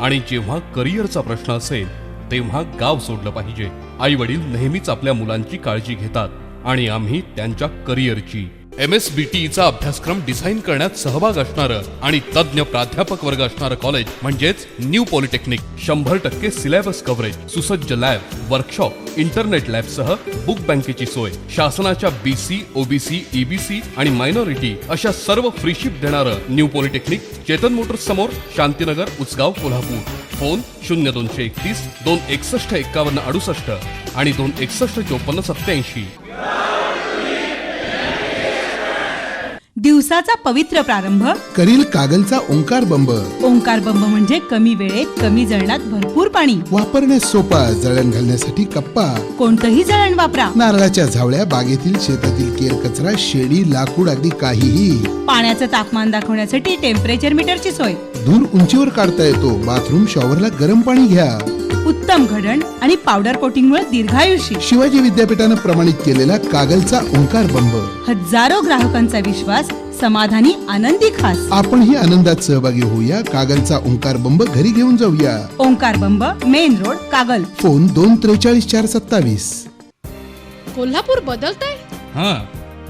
आणि जेव्हा करिअरचा प्रश्न असेल तेव्हा गाव सोडलं पाहिजे. आई वडील नेहमीच आपल्या मुलांची काळजी घेतात आणि आम्ही त्यांच्या करिअरची. MSBTचा अभ्यासक्रम डिझाईन करण्यात सहभाग असणारं आणि तज्ज्ञ प्राध्यापक वर्ग असणारं कॉलेज म्हणजेच न्यू पॉलिटेक्निक. 100% सिलेबस कव्हरेज, सुसज्ज लॅब, वर्कशॉप, इंटरनेट लॅबसह बुक बँकेची सोय. शासनाच्या BC, OBC, EBC आणि मायनॉरिटी अशा सर्व फ्रीशिप देणारं न्यू पॉलिटेक्निक, चेतन मोटर्स समोर, शांतीनगर, उचगाव, कोल्हापूर. फोन 0231 261 51 68 आणि 261 54 87. दिवसाचा पवित्र प्रारंभ करील कागलचा ओंकार बंब. ओंकार बंब म्हणजे कमी वेळेत कमी जळणात भरपूर पाणी. वापरण्यास सोपा, जळण घालण्यासाठी कप्पा. कोणतंही जळण वापरा. नारळाच्या झावळ्या, बागेतील शेतातील केर कचरा, शेडी, लाकूड अगदी काहीही. पाण्याचं तापमान दाखवण्यासाठी टेम्परेचर मीटरची सोय. धूर उंचीवर काढता येतो. बाथरूम शॉवरला गरम पाणी घ्या. उत्तम घडण आणि पावडर कोटिंगमुळे दीर्घायुषी. शिवाजी विद्यापीठानं प्रमाणित केलेला कागलचा ओंकार बंब. हजारो ग्राहकांचा विश्वास, समाधानी, आनंदी खास. आपणही आनंदात सहभागी होऊया. कागलचा ओंकार बंब घरी घेऊन जाऊया. Omkar Bamb, main road, Kagal. Phone 243 427. Kolhapur बदलतंय. हा,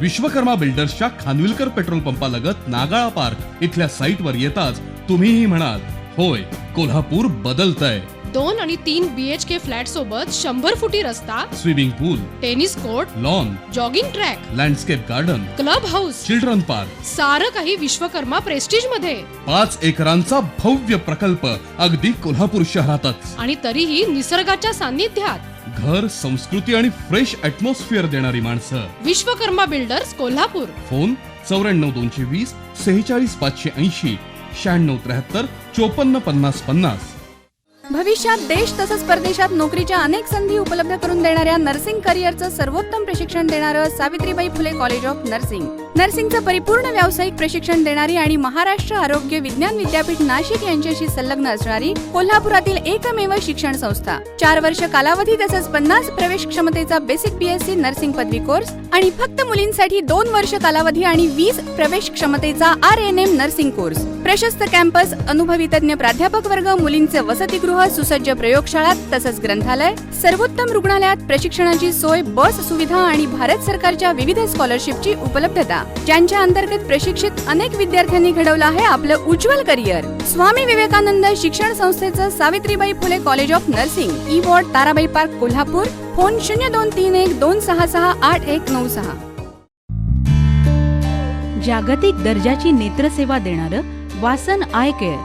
विश्वकर्मा बिल्डर्सच्या खानविलकर पेट्रोल पंपालगत नागाळा पार्क इथल्या साईटवर येताच तुम्हीही म्हणाल, होय, कोल्हापूर बदलतंय. 2 आणि 3 BHK फ्लॅट सोबत 100 फुटी रस्ता, swimming pool, tennis court, lawn, jogging track, landscape garden, club house, children park, सारं काही विश्वकर्मा प्रेस्टिज मध्ये. 5 एकरांचा भव्य प्रकल्प अगदी कोल्हापूर शहरातच, आणि तरीही निसर्गाच्या सान्निध्यात. घर, संस्कृती आणि फ्रेश ॲटमॉस्फिअर देणारी माणसं. विश्वकर्मा बिल्डर्स, कोल्हापूर. फोन 94 220 46 580 96 73 54 50 50. भविष्यात देश तसंच परदेशात नोकरीच्या अनेक संधी उपलब्ध करून देणाऱ्या नर्सिंग करिअरचं सर्वोत्तम प्रशिक्षण देणारं Savitribai Phule college of nursing. नर्सिंगचं परिपूर्ण व्यावसायिक प्रशिक्षण देणारी आणि महाराष्ट्र आरोग्य विज्ञान विद्यापीठ नाशिक यांच्याशी संलग्न असणारी कोल्हापुरातील एकमेव शिक्षण संस्था. 4 वर्ष कालावधी तसंच 50 प्रवेश क्षमतेचा बेसिक BSc नर्सिंग पदवी कोर्स आणि फक्त मुलींसाठी 2 वर्ष कालावधी आणि 20 प्रवेश क्षमतेचा RNM नर्सिंग कोर्स. प्रशस्त कॅम्पस, अनुभवी तज्ञ प्राध्यापक वर्ग, मुलींचे वसतिगृह, सुसज्ज प्रयोगशाळा तसंच ग्रंथालय, सर्वोत्तम रुग्णालयात प्रशिक्षणाची सोय, बस सुविधा आणि भारत सरकारच्या विविध स्कॉलरशिपची उपलब्धता, ज्यांच्या अंतर्गत प्रशिक्षित अनेक विद्यार्थ्यांनी घडवलं आहे आपलं उज्ज्वल करिअर. स्वामी विवेकानंद शिक्षण संस्थेचं Savitribai Phule college of nursing, E ward, Tarabai park, Kolhapur. Phone 0231 266 8196. जागतिक दर्जाची नेत्रसेवा देणारं वासन आय केअर.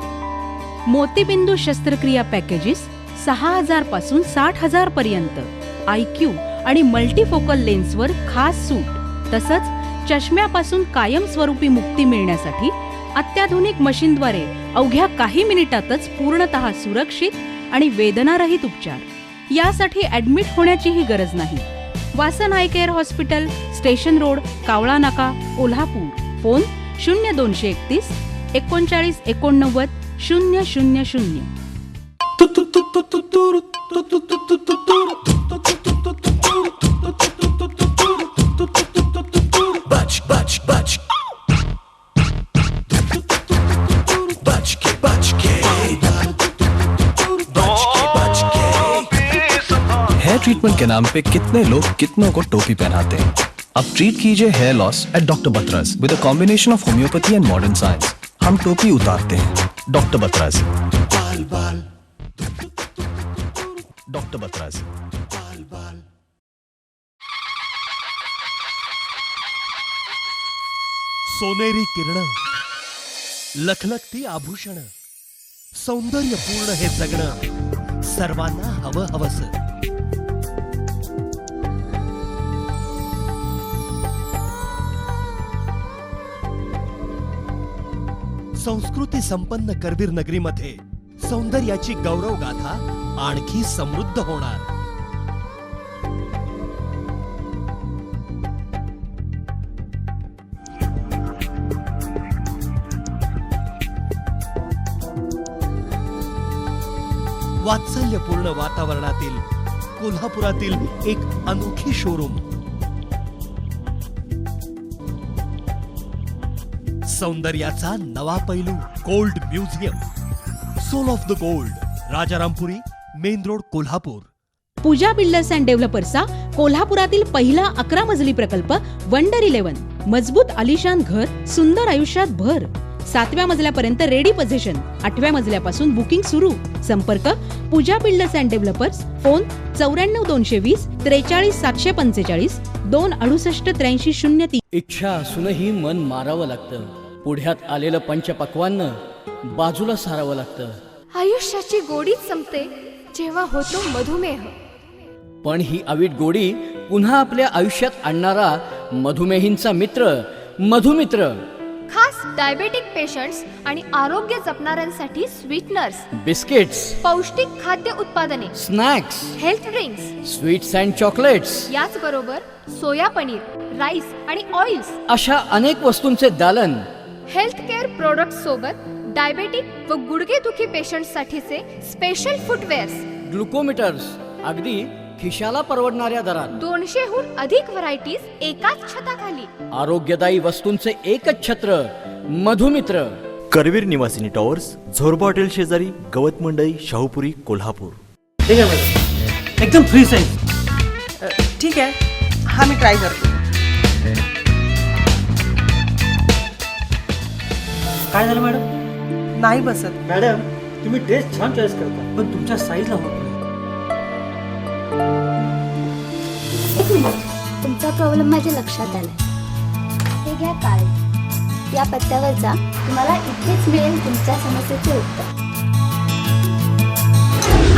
मोतीबिंदू शस्त्रक्रिया पॅकेजेस 6,000 पासून 60,000 पर्यंत. IQ आणि मल्टीफोकल लेन्सवर खास सूट. तसंच चष्म्यापासून कायमस्वरूपी मुक्ती मिळण्यासाठी अत्याधुनिक मशीनद्वारे अवघ्या काही मिनिटातच पूर्णतः सुरक्षित आणि वेदनारहित उपचार. यासाठी ऍडमिट होण्याचीही गरज नाही. वासन I care hospital, station road, कावळा नाका, कोल्हापूर. फोन 0231 39 89 000. हेयर ट्रीटमेंट के नाम पे कितने लोग कितनों को टोपी पहनाते हैं. अब ट्रीट कीजिए hair loss at doctor Batra's with a combination of homeopathy and modern science. हम टोपी उतारते हैं. डॉक्टर बत्रास. बाल बाल डॉक्टर बतराज. सोनेरी किरण, लखलखती आभूषण, सौंदर्य पूर्ण हे जगणं सर्वांना हवं हवस. संस्कृती संपन्न करवीर नगरीमध्ये सौंदर्याची गौरव गाथा आणखी समृद्ध होणार. वात्सल्यपूर्ण वातावरणातील कोल्हापुरातील एक अनोखी शोरूम. सौंदर्याचा नवा पैलू gold museum, soul of the gold, Rajarampuri, main road, Kolhapur. Pooja builders and डेव्हलपर्सचा कोल्हापुरातील पहिला 11 मजली प्रकल्प वंडर 11. मजबूत आलिशान घर, सुंदर आयुष्यात भर. 7व्या मजल्यापर्यंत रेडी पोझिशन, 8व्या मजल्यापासून बुकिंग सुरू. संपर्क पूजा बिल्डर्स अँड डेव्हलपर्स, फोन 94 220 43 745 268 83 03. इच्छा असूनही मन मारावं लागतं. पुढ्यात आलेलं पंचपक्वान्न बाजूला सारावं लागतं. आयुष्याची गोडीच संपते जेव्हा होतो मधुमेह. पण ही अवीट गोडी पुन्हा आपल्या आयुष्यात आणणारा मधुमेहींचा मित्र मधुमित्र. खास डायबेटिक पेशंट्स आणि आरोग्य जपणाऱ्यांसाठी स्वीटनर्स, बिस्किट्स, पौष्टिक खाद्य उत्पादने, snacks, health drinks, sweets and chocolates, याच बरोबर सोया पनीर, राईस आणि ऑइल्स अशा अनेक वस्तूंचे दालन. हेल्थ केअर प्रोडक्ट सोबत डायबेटिक व गुडघेदुखी पेशंट साठीचे स्पेशल फुटवेअर्स, ग्लुकोमीटर्स, अगदी खिशाला परवडणाऱ्या दरात. 200हून अधिक व्हरायटीज एकाच छताखाली. आरोग्यदायी वस्तूंचे एकच छत्र मधुमित्र. करवीर निवासिनी टॉवर्स, झोरबा हॉटेल शेजारी, गवत मंडई, शाहूपुरी, कोल्हापूर. ठीक आहे मॅडम, एकदम फ्री साईज. ठीक आहे, हा मी ट्राय करतो. काय झालं मॅडम? नाही बसत. मॅडम तुम्ही ड्रेस छान चॉईस करता पण तुमच्या साईजला होत नाही. एक मिनिट, तुमचा प्रॉब्लेम माझ्या लक्षात आलाय. हे घ्या कार्ड, या पत्त्यावर जा, तुम्हाला इथेच मिळेल तुमच्या समस्येचे उत्तर.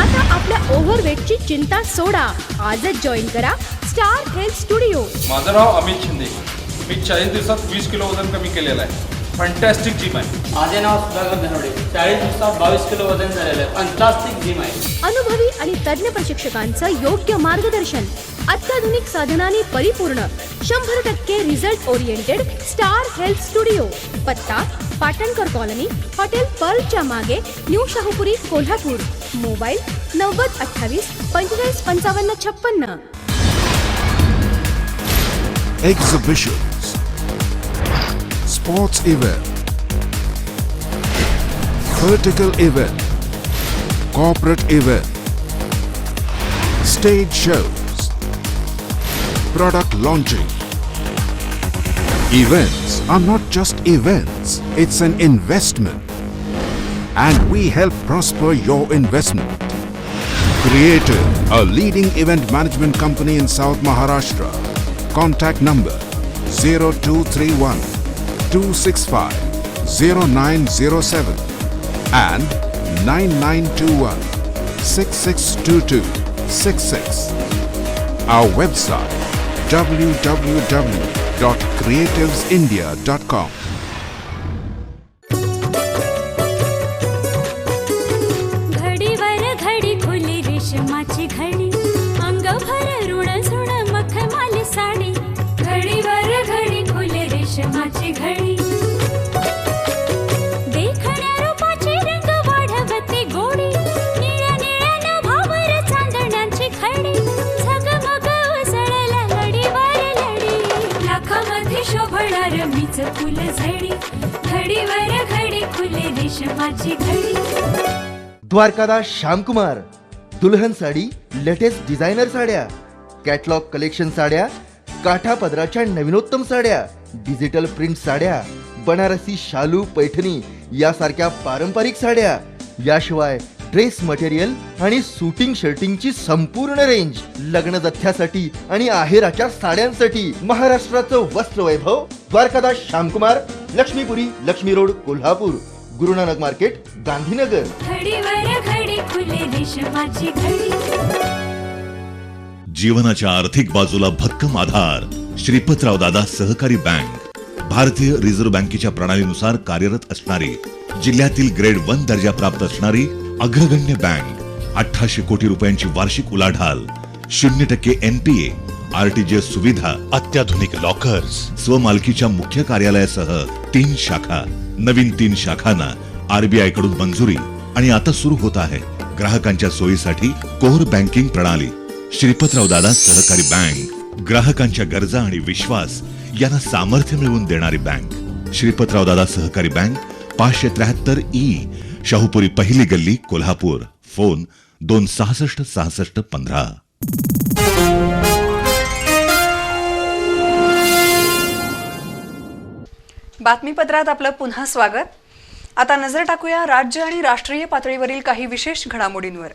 आता आपल्या ओव्हरवेटची चिंता सोडा. आजच जॉईन करा स्टार हेल्थ स्टुडिओ. माझं नाव अमित शिंदे. मी 40 दिवसात 20 किलो वजन कमी केलेलं आहे. फंटॅस्टिक जिम आहे. माझे नाव सुधाकर धनवडे. 40 दिवसात 22 किलो वजन झालेलं आहे. फंटॅस्टिक जिम आहे. अनुभवी आणि तज्ञ प्रशिक्षकांचं योग्य मार्गदर्शन, अत्याधुनिक साधनांनी परिपूर्ण, 100% result oriented star health studio. पत्ता पाटणकर कॉलनी, हॉटेल पर्लच्या मागे, new Shahupuri, Kolhapur. Mobile 90 28 45 55 56. Exhibitions, sports event, vertical event, corporate event, stage shows, product launching. Events are not just events, it's an investment. And we help prosper your investment. Creative, a leading event management company in South Maharashtra. Contact number 0231 265 0907 and 9921 6622 66. Our website www.creativesindia.com. घडीवर घडी खुली रेशमाची घडी, अंगभर ऋण झुण मखमाली साडी. घडीवर घडी खुली रेशमाची घडी, देखण्या रूपाची रंग वाढवते गोडी. निळ्या निळ्या नभावर चांदण्यांची खडी, झगमग उसळल्या लडीवर लडी. लाखामध्ये शोभणार मीच फुल झडी, घडीवर घडी खुली रेशमाची घडी. द्वारकादास श्यामकुमार, दुल्हन साडी, लेटेस्ट डिझायनर साड्या, कॅटलॉग कलेक्शन साड्या, काठा पदराच्या नवीनोत्तम साड्या, डिजिटल प्रिंट साड्या, बनारसी शालू पैठणी यासारख्या पारंपरिक साड्या, याशिवाय ड्रेस मटेरियल आणि शूटिंग शर्टिंगची संपूर्ण रेंज, लग्न जथ्यासाठी आणि आहेराच्या साड्यांसाठी महाराष्ट्राचं वस्त्रवैभव, द्वारकादास श्यामकुमार, लक्ष्मीपुरी, लक्ष्मी रोड, कोल्हापूर, गुरुनानक मार्केट, गांधीनगर. जीवनाच्या आर्थिक बाजूला भक्कम आधार. श्रीपतराव दादा सहकारी बँक भारतीय रिझर्व्ह बँकेच्या प्रणालीनुसार कार्यरत असणारी, जिल्ह्यातील ग्रेड 1 दर्जा प्राप्त असणारी अग्रगण्य बँक. 1800 कोटी रुपयांची वार्षिक उलाढाल, 0% NPA, RTGS सुविधा, अत्याधुनिक लॉकर्स, स्वमालकीच्या मुख्य कार्यालयासह 3 शाखा, नवीन 3 शाखांना RBI कडून मंजुरी आणि आता सुरू होत आहे ग्राहकांच्या सोयीसाठी कोर बँकिंग प्रणाली. श्रीपतराव दादा सहकारी बँक ग्राहकांच्या गरजा आणि विश्वास यांना सामर्थ्य मिळवून देणारी बँक. श्रीपतराव दादा सहकारी बँक, 573E, शाहूपुरी, पहिली गल्ली, कोल्हापूर. फोन 266 66 15. बातमीपत्रात आपलं पुन्हा स्वागत. आता नजर टाकूया राज्य आणि राष्ट्रीय पातळीवरील काही विशेष घडामोडींवर.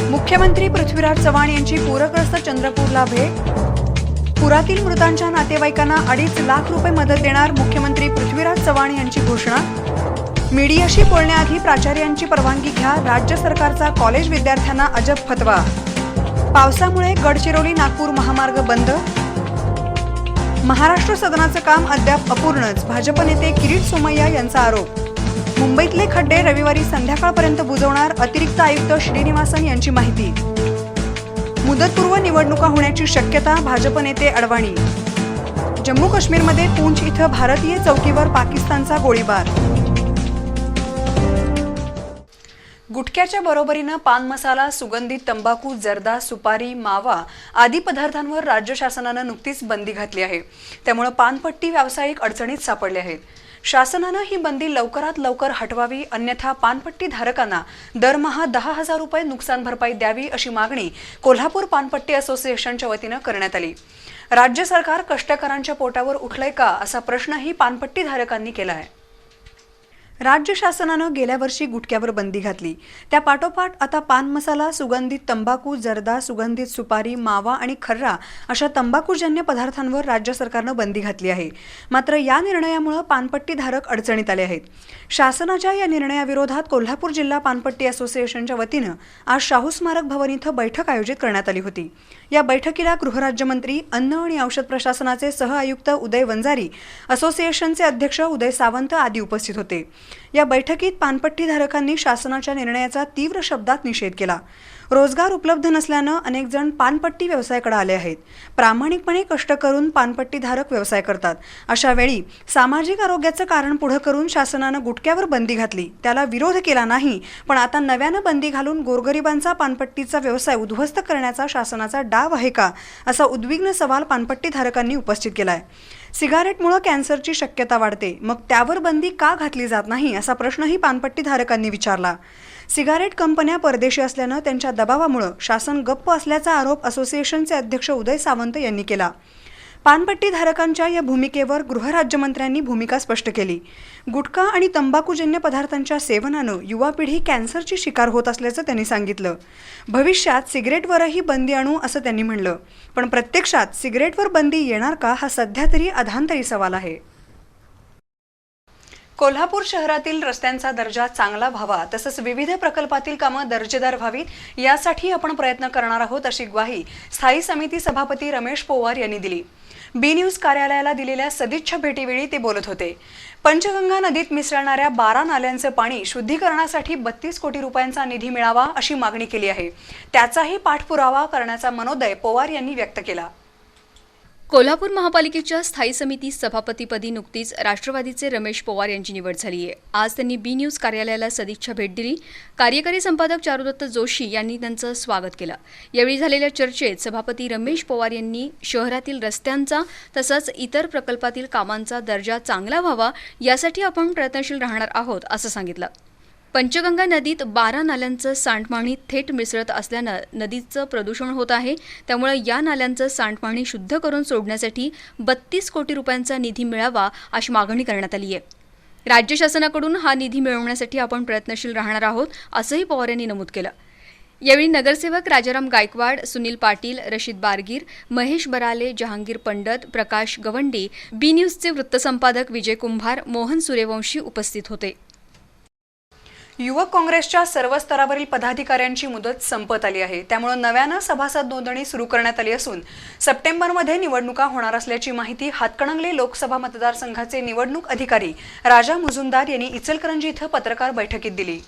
मुख्यमंत्री पृथ्वीराज चव्हाण यांची पूरग्रस्त चंद्रपूरला भेट. पुरातील मृतांच्या नातेवाईकांना 2.5 लाख रुपये मदत देणार मुख्यमंत्री पृथ्वीराज चव्हाण यांची घोषणा. मीडियाशी बोलण्याआधी प्राचार्यांची परवानगी घ्या, राज्य सरकारचा कॉलेज विद्यार्थ्यांना अजब फतवा. पावसामुळे गडचिरोली नागपूर महामार्ग बंद. महाराष्ट्र सदनाचं काम अद्याप अपूर्णच, भाजप नेते किरीट सोमय्या यांचा आरोप. मुंबईतले खड्डे रविवारी संध्याकाळपर्यंत बुजवणार, अतिरिक्त आयुक्त श्रीनिवासन यांची माहिती. मुदतपूर्व निवडणुका होण्याची शक्यता, भाजप नेते अडवाणी. जम्मू काश्मीरमध्ये पूंछ इथं भारतीय चौकीवर पाकिस्तानचा गोळीबार. गुटख्याच्या बरोबरीनं पान मसाला, सुगंधित तंबाखू, जर्दा, सुपारी, मावा आदी पदार्थांवर राज्य शासनानं नुकतीच बंदी घातली आहे. त्यामुळे पानपट्टी व्यावसायिक अडचणीत सापडले आहेत. शासनानं ही बंदी लवकरात लवकर हटवावी, अन्यथा पानपट्टी धारकांना दरमहा 10,000 रुपये नुकसान भरपाई द्यावी अशी मागणी कोल्हापूर पानपट्टी असोसिएशनच्या वतीनं करण्यात आली. राज्य सरकार कष्टकऱ्यांच्या पोटावर उठलंय का असा प्रश्नही पानपट्टी धारकांनी केला आहे. राज्य शासनानं गेल्या वर्षी गुटख्यावर बंदी घातली. त्या पाठोपाठ आता पान मसाला, सुगंधित तंबाखू, जर्दा, सुगंधित सुपारी, मावा आणि खर्रा अशा तंबाखूजन्य पदार्थांवर राज्य सरकारनं बंदी घातली आहे. मात्र या निर्णयामुळे पानपट्टी धारक अडचणीत आले आहेत. शासनाच्या या निर्णयाविरोधात कोल्हापूर जिल्हा पानपट्टी असोसिएशनच्या वतीनं आज शाहू स्मारक भवन इथं बैठक आयोजित करण्यात आली होती. या बैठकीला गृहराज्यमंत्री, अन्न आणि औषध प्रशासनाचे सहआयुक्त उदय वंजारी, असोसिएशनचे अध्यक्ष उदय सावंत आदी उपस्थित होते. या बैठकीत पानपट्टीधारकांनी शासनाच्या निर्णयाचा तीव्र शब्दात निषेध केला. रोजगार उपलब्ध नसल्यानं अनेक जण पानपट्टी व्यवसायाकडे आले आहेत. प्रामाणिकपणे कष्ट करून पानपट्टीधारक व्यवसाय करतात. अशा वेळी सामाजिक आरोग्याचं कारण पुढे करून शासनानं गुटख्यावर बंदी घातली, त्याला विरोध केला नाही. पण आता नव्यानं बंदी घालून गोरगरिबांचा पानपट्टीचा व्यवसाय उद्ध्वस्त करण्याचा शासनाचा डाव आहे का, असा उद्विग्न सवाल पानपट्टीधारकांनी उपस्थित केलाय. सिगारेटमुळे कॅन्सरची शक्यता वाढते, मग त्यावर बंदी का घातली जात नाही असा प्रश्नही पानपट्टीधारकांनी विचारला. सिगारेट कंपन्या परदेशी असल्यानं त्यांच्या दबावामुळे शासन गप्प असल्याचा आरोप असोसिएशनचे अध्यक्ष उदय सावंत यांनी केला. पानपट्टीधारकांच्या या भूमिकेवर गृहराज्यमंत्र्यांनी भूमिका स्पष्ट केली. गुटखा आणि तंबाखूजन्य पदार्थांच्या सेवनानं युवा पिढी कॅन्सरची शिकार होत असल्याचं त्यांनी सांगितलं. भविष्यात सिगरेटवरही बंदी आणू असं त्यांनी म्हणलं. पण प्रत्यक्षात सिगरेटवर बंदी येणार का हा सध्या तरी अधांतरी सवाल आहे. कोल्हापूर शहरातील रस्त्यांचा दर्जा चांगला व्हावा, तसंच विविध प्रकल्पातील कामं दर्जेदार व्हावीत, यासाठी आपण प्रयत्न करणार आहोत अशी ग्वाही स्थायी समिती सभापती रमेश पोवार यांनी दिली. बी न्यूज कार्यालयाला दिलेल्या सदिच्छा भेटीवेळी ते बोलत होते. पंचगंगा नदीत मिसळणाऱ्या 12 नाल्यांचं पाणी शुद्धीकरणासाठी 32 कोटी रुपयांचा निधी मिळावा अशी मागणी केली आहे. त्याचाही पाठपुरावा करण्याचा मनोदय पोवार यांनी व्यक्त केला. कोल्हापूर महापालिकेच्या स्थायी समिती सभापतीपदी नुकतीच राष्ट्रवादीचे रमेश पोवार यांची निवड झाली आहे. आज त्यांनी बी न्यूज कार्यालयाला सदिच्छा भेट दिली. कार्यकारी संपादक चारुदत्त जोशी यांनी त्यांचं स्वागत केलं. यावेळी झालेल्या चर्चेत सभापती रमेश पोवार यांनी शहरातील रस्त्यांचा तसंच इतर प्रकल्पातील कामांचा दर्जा चांगला व्हावा यासाठी आपण प्रयत्नशील राहणार आहोत असं सांगितलं. पंचगंगा नदीत 12 नाल्यांचं सांडपाणी थेट मिसळत असल्यानं नदीचं प्रदूषण होत आहे. त्यामुळे या नाल्यांचं सांडपाणी शुद्ध करून सोडण्यासाठी 32 कोटी रुपयांचा निधी मिळावा अशी मागणी करण्यात आली आहे. राज्य शासनाकडून हा निधी मिळवण्यासाठी आपण प्रयत्नशील राहणार आहोत, असंही पवार यांनी नमूद केलं. यावेळी नगरसेवक राजाराम गायकवाड, सुनील पाटील, रशीद बारगीर, महेश बराले, जहांगीर पंडत, प्रकाश गवंडी, बी न्यूजचे वृत्तसंपादक विजय कुंभार, मोहन सूर्यवंशी उपस्थित होते. युवक काँग्रेसच्या सर्व स्तरावरील पदाधिकाऱ्यांची मुदत संपत आली आहे. त्यामुळे नव्यानं सभासद नोंदणी सुरू करण्यात आली असून सप्टेंबरमध्ये निवडणुका होणार असल्याची माहिती हातकणंगले लोकसभा मतदारसंघाचे निवडणूक अधिकारी राजा मुजुमदार यांनी इचलकरंजी इथं पत्रकार बैठकीत दिली.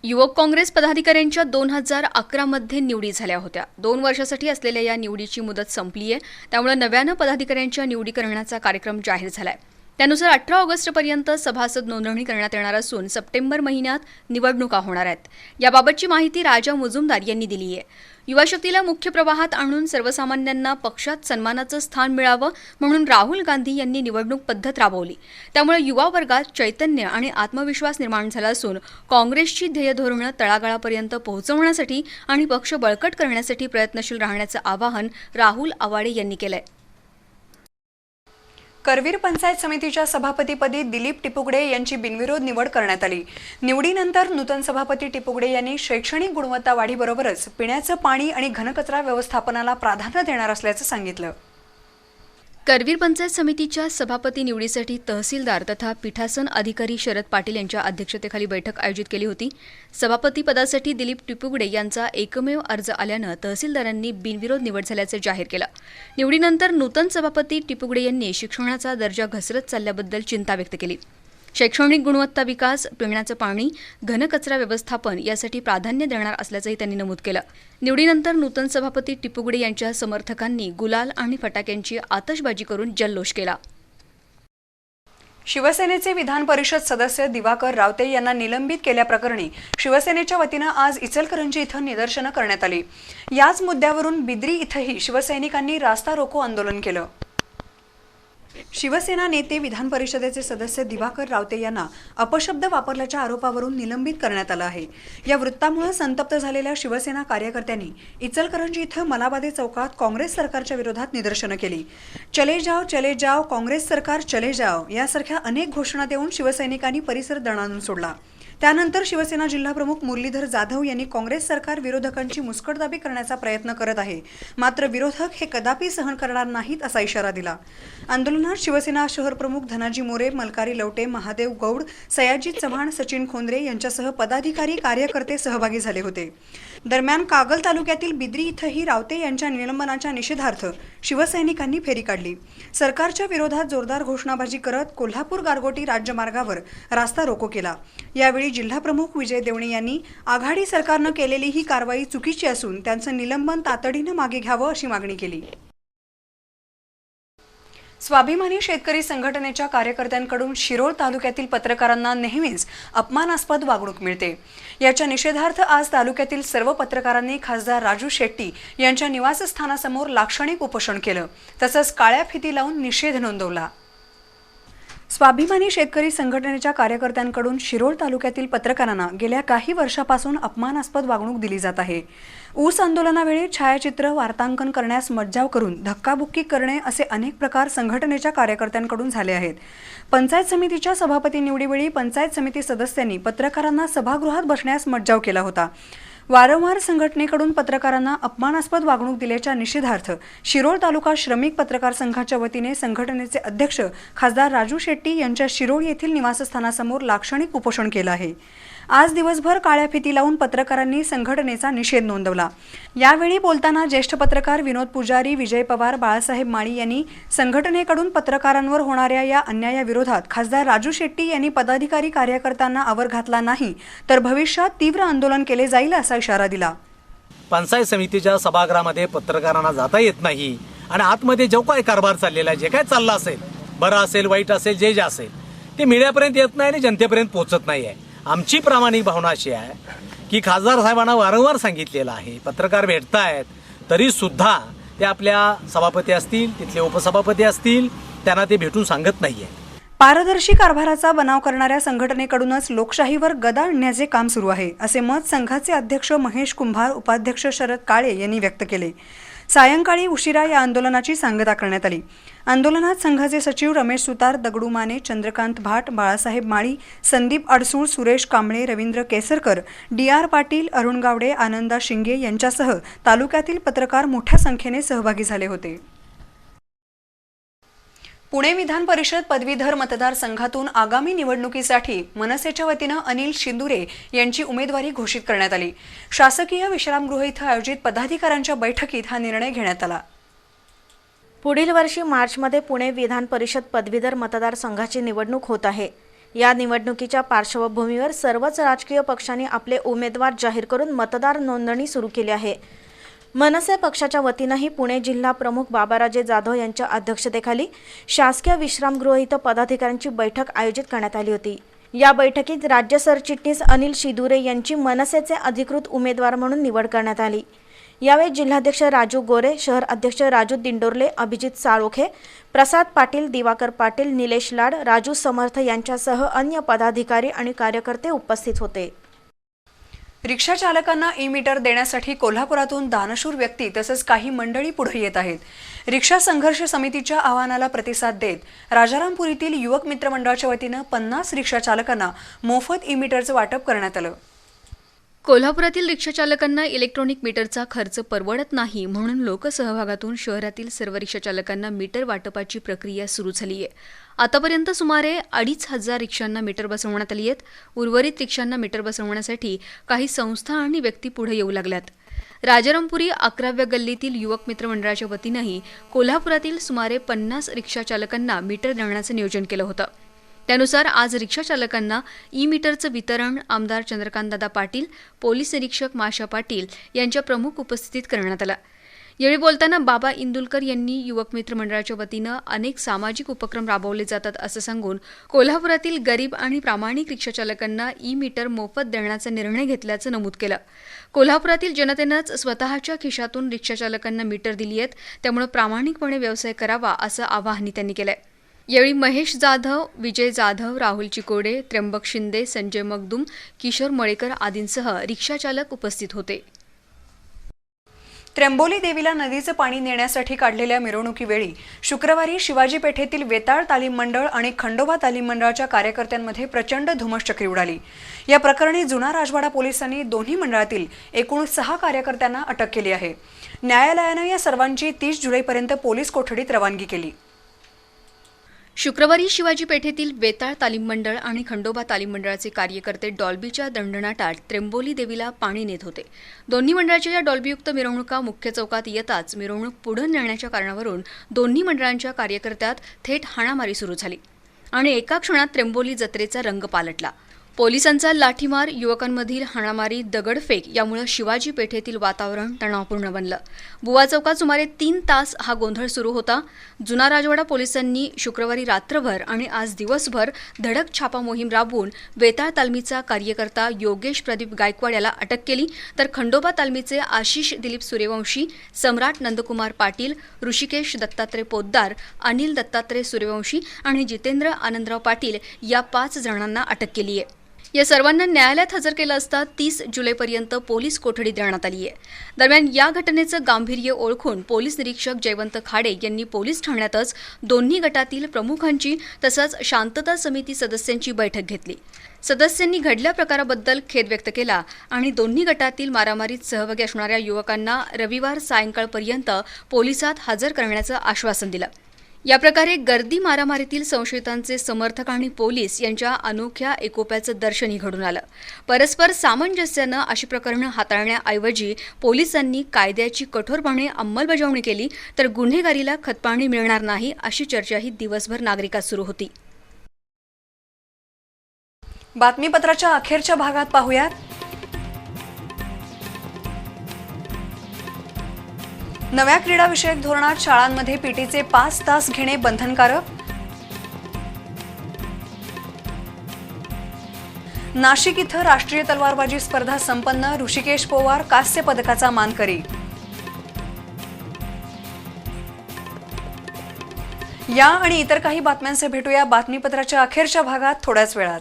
युवक काँग्रेस पदाधिकाऱ्यांच्या 2011 मध्ये निवडी झाल्या होत्या. 2 वर्षासाठी असलेल्या या निवडीची मुदत संपली आहे. त्यामुळे नव्यानं पदाधिकाऱ्यांच्या निवडी करण्याचा कार्यक्रम जाहीर झालाय. त्यानुसार 18 ऑगस्टपर्यंत सभासद नोंदणी करण्यात येणार असून सप्टेंबर महिन्यात निवडणुका होणार आहेत. याबाबतची माहिती राजा मुजुमदार यांनी दिली आहे. युवा शक्तीला मुख्य प्रवाहात आणून सर्वसामान्यांना पक्षात सन्मानाचं स्थान मिळावं म्हणून राहुल गांधी यांनी निवडणूक पद्धत राबवली. त्यामुळे युवा वर्गात चैतन्य आणि आत्मविश्वास निर्माण झाला असून काँग्रेसची ध्येय धोरणं तळागाळापर्यंत पोहोचवण्यासाठी आणि पक्ष बळकट करण्यासाठी प्रयत्नशील राहण्याचं आवाहन राहुल आवाडे यांनी केलंय. करवीर पंचायत समितीच्या सभापतीपदी दिलीप टिपुगडे यांची बिनविरोध निवड करण्यात आली. निवडीनंतर नूतन सभापती टिपुगडे यांनी शैक्षणिक गुणवत्ता वाढीबरोबरच पिण्याचं पाणी आणि घनकचरा व्यवस्थापनाला प्राधान्य देणार असल्याचं सांगितलं. करवीर पंचायत समितीच्या सभापती निवडीसाठी तहसीलदार तथा पीठासन अधिकारी शरद पाटील यांच्या अध्यक्षतेखाली बैठक आयोजित केली होती. सभापती पदासाठी दिलीप टिपुगडे यांचा एकमेव अर्ज आल्यानं तहसीलदारांनी बिनविरोध निवड झाल्याचं जाहीर केलं. निवडीनंतर नूतन सभापती टिपुगडे यांनी शिक्षणाचा दर्जा घसरत चालल्याबद्दल चिंता व्यक्त केली. शैक्षणिक गुणवत्ता विकास, पिण्याचं पाणी, घनकचरा व्यवस्थापन यासाठी प्राधान्य देणार असल्याचंही त्यांनी नमूद केलं. निवडीनंतर नूतन सभापती टिपुगडे यांच्या समर्थकांनी गुलाल आणि फटाक्यांची आतषबाजी करून जल्लोष केला. शिवसेनेचे विधान परिषद सदस्य दिवाकर रावते यांना निलंबित केल्याप्रकरणी शिवसेनेच्या वतीनं आज इचलकरंजी इथं निदर्शनं करण्यात आली. याच मुद्द्यावरून बिद्री इथंही शिवसैनिकांनी रास्ता रोको आंदोलन केलं. शिवसेना नेते विधान परिषदेचे सदस्य दिवाकर रावते यांना अपशब्द वापरल्याच्या आरोपावरून निलंबित करण्यात आलं आहे. या वृत्तामुळे संतप्त झालेल्या शिवसेना कार्यकर्त्यांनी इचलकरंजी इथं मलाबादे चौकात काँग्रेस सरकारच्या विरोधात निदर्शनं केली. चले जाओ काँग्रेस सरकार चले जाओ यासारख्या अनेक घोषणा देऊन शिवसैनिकांनी परिसर दणाणून सोडला. त्यानंतर शिवसेना जिल्हाप्रमुख मुरलीधर जाधव यांनी काँग्रेस सरकार विरोधकांची मुस्कटदाबी करण्याचा प्रयत्न करत आहे, मात्र विरोधक हे कदापि सहन करणार नाहीत असा इशारा दिला. आंदोलनात शिवसेना शहरप्रमुख धनाजी मोरे, मलकारी लवटे, महादेव गौड, सयाजी चव्हाण, सचिन खोंद्रे यांच्यासह पदाधिकारी कार्यकर्ते सहभागी झाले होते. दरम्यान कागल तालुक्यातील बिद्री इथंही रावते यांच्या निलंबनाच्या निषेधार्थ शिवसैनिकांनी फेरी काढली. सरकारच्या विरोधात जोरदार घोषणाबाजी करत कोल्हापूर गारगोटी राज्यमार्गावर रास्ता रोको केला. यावेळी जिल्हाप्रमुख विजय देवणे यांनी आघाडी सरकारनं केलेली ही कारवाई चुकीची असून त्यांचं निलंबन तातडीनं मागे घ्यावं अशी मागणी केली. स्वाभिमानी शेतकरी संघटनेच्या कार्यकर्त्यांकडून शिरोळ तालुक्यातील पत्रकारांना नेहमीच अपमानास्पद वागणूक मिळते. याच्या निषेधार्थ आज तालुक्यातील सर्व पत्रकारांनी खासदार राजू शेट्टी यांच्या निवासस्थानासमोर लाक्षणिक उपोषण केलं. तसंच काळ्या फिती लावून निषेध नोंदवला. स्वाभिमानी शेतकरी संघटनेच्या कार्यकर्त्यांकडून शिरोळ तालुक्यातील पत्रकारांना गेल्या काही वर्षापासून अपमानास्पद वागणूक दिली जात आहे. ऊस आंदोलनावेळी छायाचित्र वार्तांकन करण्यास मज्जाव करून धक्काबुक्की करणे असे अनेक प्रकार संघटनेच्या कार्यकर्त्यांकडून झाले आहेत. पंचायत समितीच्या सभापती निवडीवेळी पंचायत समिती सदस्यांनी पत्रकारांना सभागृहात बसण्यास मज्जाव केला होता. वारंवार संघटनेकडून पत्रकारांना अपमानास्पद वागणूक दिल्याच्या निषेधार्थ शिरोळ तालुका श्रमिक पत्रकार संघाच्या वतीने संघटनेचे अध्यक्ष खासदार राजू शेट्टी यांच्या शिरोळ येथील निवासस्थानासमोर लाक्षणिक उपोषण केलं आहे. आज दिवसभर काळ्या फिती लावून पत्रकारांनी संघटनेचा निषेध नोंदवला. यावेळी बोलताना ज्येष्ठ पत्रकार विनोद पुजारी, विजय पवार, बाळासाहेब माळी यांनी संघटनेकडून पत्रकारांवर होणाऱ्या या अन्यायाविरोधात खासदार राजू शेट्टी यांनी पदाधिकारी कार्यकर्त्यांना आवर घातला नाही तर भविष्यात तीव्र आंदोलन केले जाईल असा इशारा दिला. पंचायत समितीच्या सभागृहामध्ये पत्रकारांना जाता येत नाही आणि आतमध्ये जो काय कारभार चाललेला आहे, जे काय चाललं असेल, बरं असेल वाईट असेल, जे असेल ते मीडियापर्यंत येत नाही आणि जनतेपर्यंत पोहोचत नाही आहे. आमची प्रामाणिक भावना अशी आहे की खासदार साहेबांना वारंवार सांगितलेलं आहे, पत्रकार भेटतायत तरी सुद्धा ते आपल्या सभापती असतील, तिथले उपसभापती असतील, त्यांना ते भेटून सांगत नाहीये. पारदर्शी कारभाराचा बनाव करणाऱ्या संघटनेकडूनच लोकशाहीवर गदा आणण्याचे काम सुरू आहे असे मत संघाचे अध्यक्ष महेश कुंभार, उपाध्यक्ष शरद काळे यांनी व्यक्त केले. सायंकाळी उशिरा या आंदोलनाची सांगता करण्यात आली. आंदोलनात संघाचे सचिव रमेश सुतार, दगडू माने, चंद्रकांत भाट, बाळासाहेब माळी, संदीप अडसूळ, सुरेश कांबळे, रवींद्र केसरकर, DR पाटील, अरुण गावडे, आनंदा शिंगे यांच्यासह तालुक्यातील पत्रकार मोठ्या संख्येने सहभागी झाले होते. पुणे विधान परिषद पदवीधर मतदारसंघातून आगामी निवडणुकीसाठी मनसेच्या वतीनं अनिल शिंदुरे यांची उमेदवारी घोषित करण्यात आली. शासकीय विश्रामगृह इथं आयोजित पदाधिकाऱ्यांच्या बैठकीत हा निर्णय घेण्यात आला. पुढील वर्षी मार्चमध्ये पुणे विधान परिषद पदवीधर मतदारसंघाची निवडणूक होत आहे. या निवडणुकीच्या पार्श्वभूमीवर सर्वच राजकीय पक्षांनी आपले उमेदवार जाहीर करून मतदार नोंदणी सुरू केली आहे. मनसे पक्षाच्या वतीनंही पुणे जिल्हा प्रमुख बाबाराजे जाधव यांच्या अध्यक्षतेखाली शासकीय विश्रामगृह इथं पदाधिकाऱ्यांची बैठक आयोजित करण्यात आली होती. या बैठकीत राज्य सरचिटणीस अनिल शिंदुरे यांची मनसेचे अधिकृत उमेदवार म्हणून निवड करण्यात आली. यावेळी जिल्हाध्यक्ष राजू गोरे, शहर अध्यक्ष राजू दिंडोरले, अभिजित साळोखे, प्रसाद पाटील, दिवाकर पाटील, निलेश लाड, राजू समर्थ यांच्यासह अन्य पदाधिकारी आणि कार्यकर्ते उपस्थित होते. रिक्षा चालकांना ई-मीटर देण्यासाठी कोल्हापुरातून दानशूर व्यक्ती तसंच काही मंडळी पुढे येत आहेत. रिक्षा संघर्ष समितीच्या आवाहनाला प्रतिसाद देत राजारामपुरीतील युवक मित्र मंडळाच्या वतीनं 50 रिक्षा चालकांना मोफत ई-मीटरचं वाटप करण्यात आलं. कोल्हापुरातील रिक्षा चालकांना इलेक्ट्रॉनिक मीटरचा खर्च परवडत नाही, म्हणून लोकसहभागातून शहरातील सर्व रिक्षा चालकांना मीटर वाटपाची प्रक्रिया सुरू झाली आहे. आतापर्यंत सुमारे 2,500 रिक्षांना मीटर बसवण्यात आली आहेत. उर्वरित रिक्षांना मीटर बसवण्यासाठी काही संस्था आणि व्यक्ती पुढे येऊ लागल्यात. राजारामपुरी 11व्या गल्लीतील युवक मित्र मंडळाच्या वतीनंही कोल्हापुरातील सुमारे 50 रिक्षा चालकांना मीटर देण्याचं नियोजन केलं होतं. त्यानुसार आज रिक्षा चालकांना ई-मीटरचं वितरण आमदार चंद्रकांतदादा पाटील, पोलीस निरीक्षक माशा पाटील यांच्या प्रमुख उपस्थितीत करण्यात आलं. यावेळी बोलताना बाबा इंदुलकर यांनी युवक मित्र मंडळाच्या वतीनं अनेक सामाजिक उपक्रम राबवले जातात असं सांगून कोल्हापुरातील गरीब आणि प्रामाणिक रिक्षा चालकांना ई-मीटर मोफत देण्याचा निर्णय घेतल्याचं नमूद केलं. कोल्हापुरातील जनतेनंच स्वतःच्या खिशातून रिक्षा चालकांना मीटर दिली आहेत, त्यामुळे प्रामाणिकपणे व्यवसाय करावा असं आवाहन त्यांनी केलंय. यावेळी महेश जाधव, विजय जाधव, राहुल चिकोडे, त्र्यंबक शिंदे, संजय मगदूम, किशोर मळेकर आदींसह रिक्षाचालक उपस्थित होते. त्र्यंबोली देवीला नदीचं पाणी नेण्यासाठी काढलेल्या मिरवणुकीवेळी शुक्रवारी शिवाजी पेठेतील वेताळ तालीम मंडळ आणि खंडोबा तालीम मंडळाच्या कार्यकर्त्यांमध्ये प्रचंड धुमश्चक्री उडाली. या प्रकरणी जुना राजवाडा पोलिसांनी दोन्ही मंडळातील एकूण 6 कार्यकर्त्यांना अटक केली आहे. न्यायालयानं या सर्वांची 30 जुलैपर्यंत पोलीस कोठडीत रवानगी केली. शुक्रवारी शिवाजी पेठेतील वेताळ तालीम मंडळ आणि खंडोबा तालीम मंडळाचे कार्यकर्ते डॉल्बीच्या दंडनाटात त्र्यंबोली देवीला पाणी नेत होते. दोन्ही मंडळाच्या या डॉल्बीयुक्त मिरवणुका मुख्य चौकात येताच मिरवणूक पुढे नेण्याच्या कारणावरून दोन्ही मंडळांच्या कार्यकर्त्यात थेट हाणामारी सुरू झाली आणि एका क्षणात त्र्यंबोली जत्रेचा रंग पालटला. पोलिसांचा लाठीमार, युवकांमधील हाणामारी, दगडफेक यामुळे शिवाजी पेठेतील वातावरण तणावपूर्ण बनलं. बुवा चौकात सुमारे 3 तास हा गोंधळ सुरू होता. जुना राजवाडा पोलिसांनी शुक्रवारी रात्रभर आणि आज दिवसभर धडक छापा मोहीम राबवून वेताळ तालमीचा कार्यकर्ता योगेश प्रदीप गायकवाड याला अटक केली, तर खंडोबा तालमीचे आशिष दिलीप सूर्यवंशी, सम्राट नंदकुमार पाटील, ऋषिकेश दत्तात्रय पोद्दार, अनिल दत्तात्रय सूर्यवंशी आणि जितेंद्र आनंदराव पाटील या 5 जणांना अटक केली आहे. या सर्वांना न्यायालयात हजर केलं असता 30 जुलैपर्यंत पोलीस कोठडी देण्यात आली आहे. दरम्यान या घटनेचं गांभीर्य ओळखून पोलीस निरीक्षक जयवंत खाडे यांनी पोलीस ठाण्यातच दोन्ही गटातील प्रमुखांची तसंच शांतता समिती सदस्यांची बैठक घेतली. सदस्यांनी घडल्या प्रकाराबद्दल खेद व्यक्त केला आणि दोन्ही गटातील मारामारीत सहभागी असणाऱ्या युवकांना रविवार सायंकाळपर्यंत पोलिसात हजर करण्याचं आश्वासन दिलं. या प्रकारे गर्दी मारामारीतील संशयितांचे समर्थक आणि पोलीस यांच्या अनोख्या एकोप्याचं दर्शनी घडून आलं. परस्पर सामंजस्यानं अशी प्रकरणं हाताळण्याऐवजी पोलिसांनी कायद्याची कठोरपणे अंमलबजावणी केली तर गुन्हेगारीला खतपाणी मिळणार नाही अशी चर्चाही दिवसभर नागरिकात सुरू होती. बातमीपत्राच्या अखेरच्या भागात पाहूयात. नव्या क्रीडाविषयक धोरणात शाळांमध्ये पीटीचे 5 तास घेणे बंधनकारक. नाशिक इथं राष्ट्रीय तलवारबाजी स्पर्धा संपन्न, ऋषिकेश पोवार कांस्य पदकाचा मानकरी. या आणि इतर काही बातम्यांचे भेटूया बातमीपत्राच्या अखेरच्या भागात थोड्याच वेळात.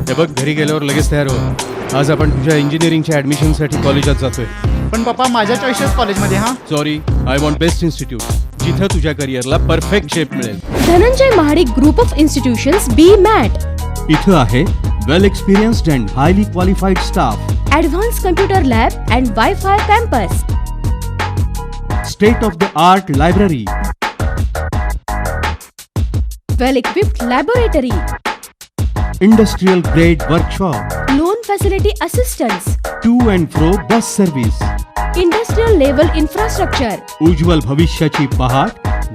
हे बघ, घरी गेल्यावर लगेच तयार हो. आज आपण तुझ्या इंजिनिअरिंगच्या ऍडमिशनसाठी कॉलेजात जातोय. पण पप्पा माझ्या चॉईसेस कॉलेजमध्ये. हा sorry, I want best institute, जिथं तुझ्या करिअरला परफेक्ट शेप मिळेल. Dhananjay Mahadik group of institutions B MAT. इथं आहे well experienced and highly qualified staff, advance computer lab and wifi campus, state of the art library, well equipped laboratory, industrial grade workshop, loan facility assistance, to and fro bus service, industrial level infrastructure. उज्ज्वल भविष्याची पहाट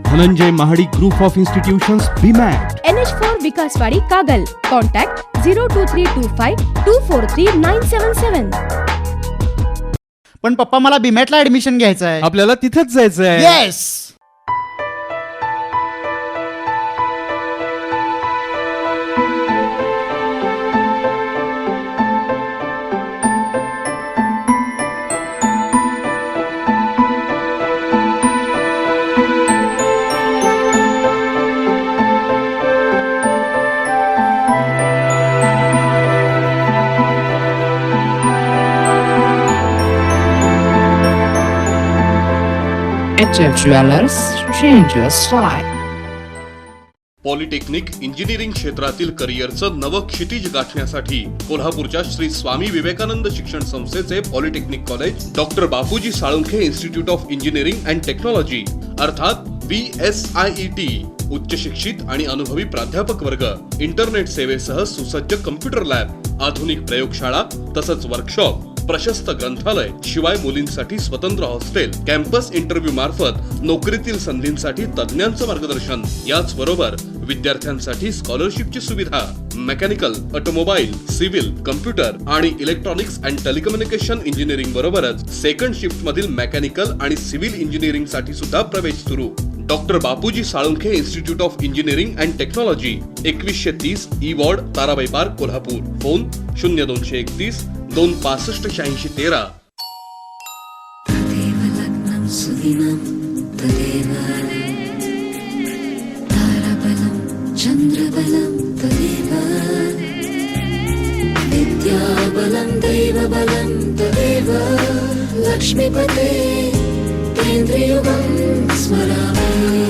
Dhananjay Mahadik group of institutions BMAT. NH4 Vikaswadi Kagal. Contact 02325243977. पण पप्पा मला बीमॅटला admission घ्यायचं आहे. आपल्याला तिथंच जायचं आहे. Yes. HF Jewelers, change your style. Polytechnic engineering क्षेत्रातील करिअरचं नवं क्षितिज गाठण्यासाठी कोल्हापूरच्या श्री स्वामी विवेकानंद शिक्षण संस्थेचे polytechnic college doctor Bapuji Salunkhe institute of engineering and technology अर्थात VSIET उच्च शिक्षित आणि अनुभवी प्राध्यापक वर्ग, इंटरनेट सेवेसह सुसज्ज कम्प्युटर लॅब, आधुनिक प्रयोगशाळा तसंच वर्कशॉप, प्रशस्त ग्रंथालय, शिवाय मुलींसाठी स्वतंत्र हॉस्टेल, कॅम्पस इंटरव्ह्यू मार्फत नोकरीतील संधींसाठी तज्ञांचं मार्गदर्शन, याच बरोबर विद्यार्थ्यांसाठी स्कॉलरशिपची सुविधा, मेकॅनिकल, ऑटोमोबाईल, सिव्हिल, कम्प्युटर आणि इलेक्ट्रॉनिक्स अँड टेलिकम्युनिकेशन इंजिनिअरिंग बरोबरच सेकंड शिफ्ट मधील मेकॅनिकल आणि सिव्हिल इंजिनिअरिंग साठी सुद्धा प्रवेश सुरू. Doctor Bapuji Salunkhe institute of engineering and technology 2130 E ward, Tarabai park, Kolhapur. Phone 0231 2658613. तदेव लग्नं सुदिनं तदेव ताराबलं चन्द्रबलं तदेव विद्याबलं दैवबलं तदेव लक्ष्मीपते केन्द्रयुगं स्मरामि.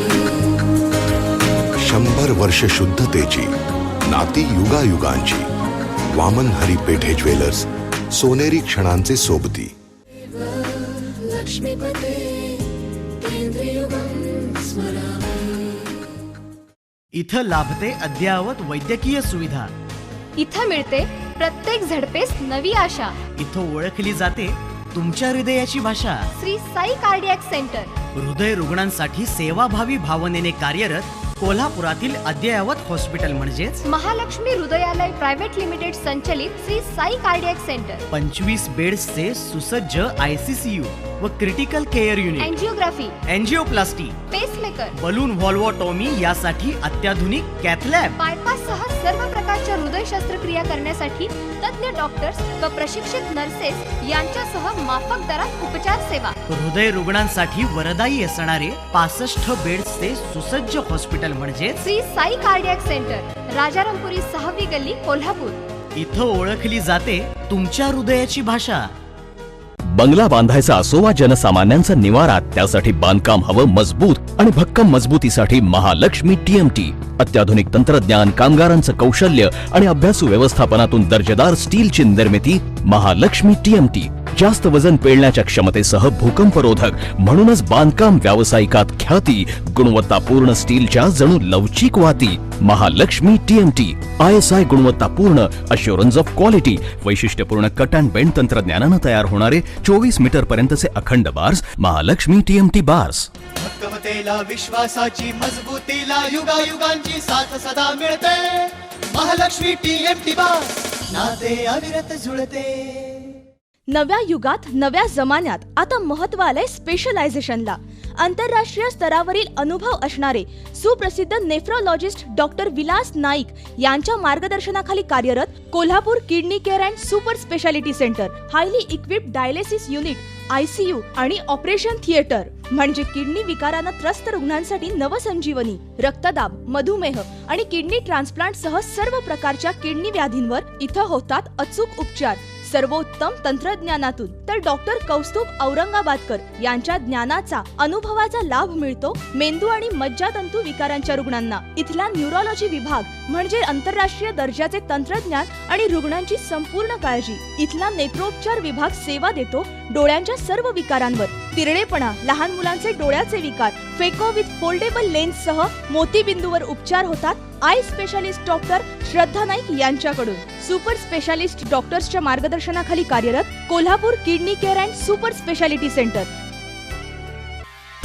100 वर्ष शुद्धतेची नाती युगायुगांची. वामन हरी पेठे ज्वेलर्स, सोनेरी क्षणांचे सोबती. लक्ष्मीपते केन्द्रयुगं स्मरामि. इथं लाभते अद्ययावत वैद्यकीय सुविधा. इथं मिळते प्रत्येक झडपेस नवी आशा. इथं ओळखली जाते तुमच्या हृदयाची भाषा. श्री साई कार्डियाक सेंटर, हृदय रुग्णांसाठी सेवाभावी भावनेने कार्यरत कोल्हापुरातील अद्ययावत हॉस्पिटल म्हणजेच महालक्ष्मी हृदयालय प्रायव्हेट लिमिटेड संचलित श्री साई कार्डियाक सेंटर. 25 बेड्सचे सुसज्ज ICCU व critical care unit, angiography, angioplasty, pacemaker, balloon valvotomy यासाठी अत्याधुनिक कॅथ लॅब, बायपाससह सर्व प्रकारच्या हृदय शस्त्रक्रिया करण्यासाठी तज्ञ डॉक्टर्स व प्रशिक्षित नर्सेस यांच्यासह माफक दरात उपचार सेवा. हृदय रुग्णांसाठी वरदायी असणारे 65 बेड्सचे सुसज्ज हॉस्पिटल म्हणजे श्री साई कार्डियाक सेंटर, राजारामपुरी 6वी गल्ली, कोल्हापूर. इथं ओळखली जाते तुमच्या हृदयाची भाषा. बंगला बांधायचा असो वा जनसामान्यांचा निवारा, त्यासाठी बांधकाम हवं मजबूत आणि भक्कम मजबूतीसाठी महालक्ष्मी TMT. अत्याधुनिक तंत्रज्ञान, कामगारांचं कौशल्य आणि अभ्यासू व्यवस्थापनातून दर्जेदार स्टीलची निर्मिती. महालक्ष्मी TMT जास्त वजन पेलण्याच्या क्षमतेसह भूकंपरोधक, म्हणूनच बांधकाम व्यावसायिकात ख्याती. गुणवत्तापूर्ण स्टीलच्या जणू लवचिक वाती. महालक्ष्मी TMT ISI गुणवत्तापूर्ण, अश्युरन्स ऑफ क्वालिटी, वैशिष्ट्यपूर्ण कट अँड बेंड तंत्रज्ञानानं तयार होणारे 24 मीटर पर्यंतचे अखंड बार्स. Mahalaxmi TMT bars. भक्कमतेला, विश्वासाची, मजबूतीला युगायुगांची साथ सदा मिळते. महालक्ष्मी TMT बार्स, नाते अविरत जुळते. नव्या युगात, नव्या जमान्यात आता महत्त्व आलंय स्पेशलायझेशनला. आंतरराष्ट्रीय स्तरावरील अनुभव असणारे सुप्रसिद्ध नेफ्रोलॉजिस्ट डॉक्टर विलास नाईक यांच्या मार्गदर्शनाखाली कार्यरत Kolhapur kidney care and super speciality centre, highly equipped dialysis unit, ICU आणि ऑपरेशन थिएटर म्हणजे किडनी विकारानं त्रस्त रुग्णांसाठी नवसंजीवनी. रक्तदाब, मधुमेह आणि किडनी ट्रान्सप्लांट सह सर्व प्रकारच्या किडनी व्याधींवर इथं होतात अचूक उपचार. सर्वोत्तम तंत्रज्ञानातून. तर डॉक्टर कौस्तुभ औरंगाबादकर यांच्या ज्ञानाचा अनुभवाचा लाभ मिळतो मेंदू आणि मज्जातंतू विकारांच्या रुग्णांना. इथला न्यूरोलॉजी विभाग म्हणजे आंतरराष्ट्रीय दर्जाचे तंत्रज्ञान आणि रुग्णांची संपूर्ण काळजी. इथला नेत्रोपचार विभाग सेवा देतो डोळ्यांच्या सर्व विकारांवर. तिरडेपणा, लहान मुलांचे डोळ्याचे विकार, फेको विथ फोल्डेबल लेन्स सह मोतीबिंदूवर उपचार होतात आय स्पेशालिस्ट डॉक्टर श्रद्धा नाईक यांच्याकडून. सुपर स्पेशालिस्ट डॉक्टर्सच्या मार्गदर्शनाखाली कार्यरत Kolhapur kidney care and super speciality centre.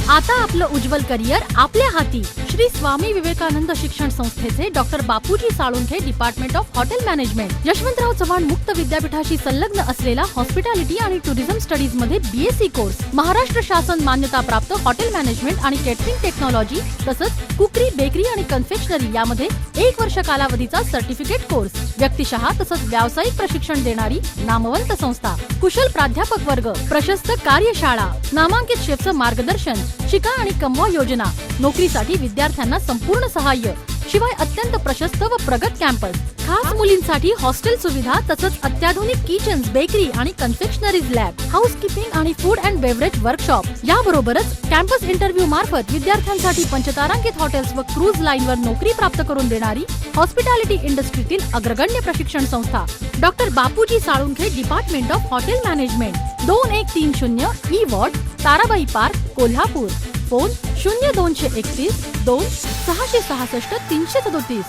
आता आपलं उज्ज्वल करिअर आपल्या हाती. श्री स्वामी विवेकानंद शिक्षण संस्थेचे doctor Bapuji Salunkhe department of hotel management, Yashwantrao Chavan मुक्त विद्यापीठाशी संलग्न असलेला हॉस्पिटॅलिटी आणि टुरिझम स्टडीज मध्ये BSc कोर्स, महाराष्ट्र शासन मान्यता प्राप्त हॉटेल मॅनेजमेंट आणि केटरिंग टेक्नॉलॉजी तसंच कुकरी, बेकरी आणि कन्फेक्शनरी यामध्ये 1 वर्ष कालावधीचा सर्टिफिकेट कोर्स, व्यक्तिशः तसंच व्यावसायिक प्रशिक्षण देणारी नामवंत संस्था, कुशल प्राध्यापक वर्ग, प्रशस्त कार्यशाळा, नामांकित शेफचं मार्गदर्शन, शिका आणि कमवा योजना, नोकरीसाठी विद्यार्थ्यांना संपूर्ण सहाय्य, शिवाय अत्यंत प्रशस्त व प्रगत कॅम्पस, खास मुलींसाठी हॉस्टेल सुविधा तसंच अत्याधुनिक किचन्स, बेकरी आणि कन्फेक्शनरीज लॅब, हाऊसकीपिंग आणि फूड अँड बेवरेज वर्कशॉप. याबरोबरच कॅम्पस इंटरव्ह्यू मार्फत विद्यार्थ्यांसाठी पंचतारांकित हॉटेल्स व क्रूज लाईनवर नोकरी प्राप्त करून देणारी हॉस्पिटॅलिटी इंडस्ट्रीतील अग्रगण्य प्रशिक्षण संस्था doctor Bapuji Salunkhe department of hotel management, 2130 E ward, Tarabai park, Kolhapur. Phone 0231 2 666 337.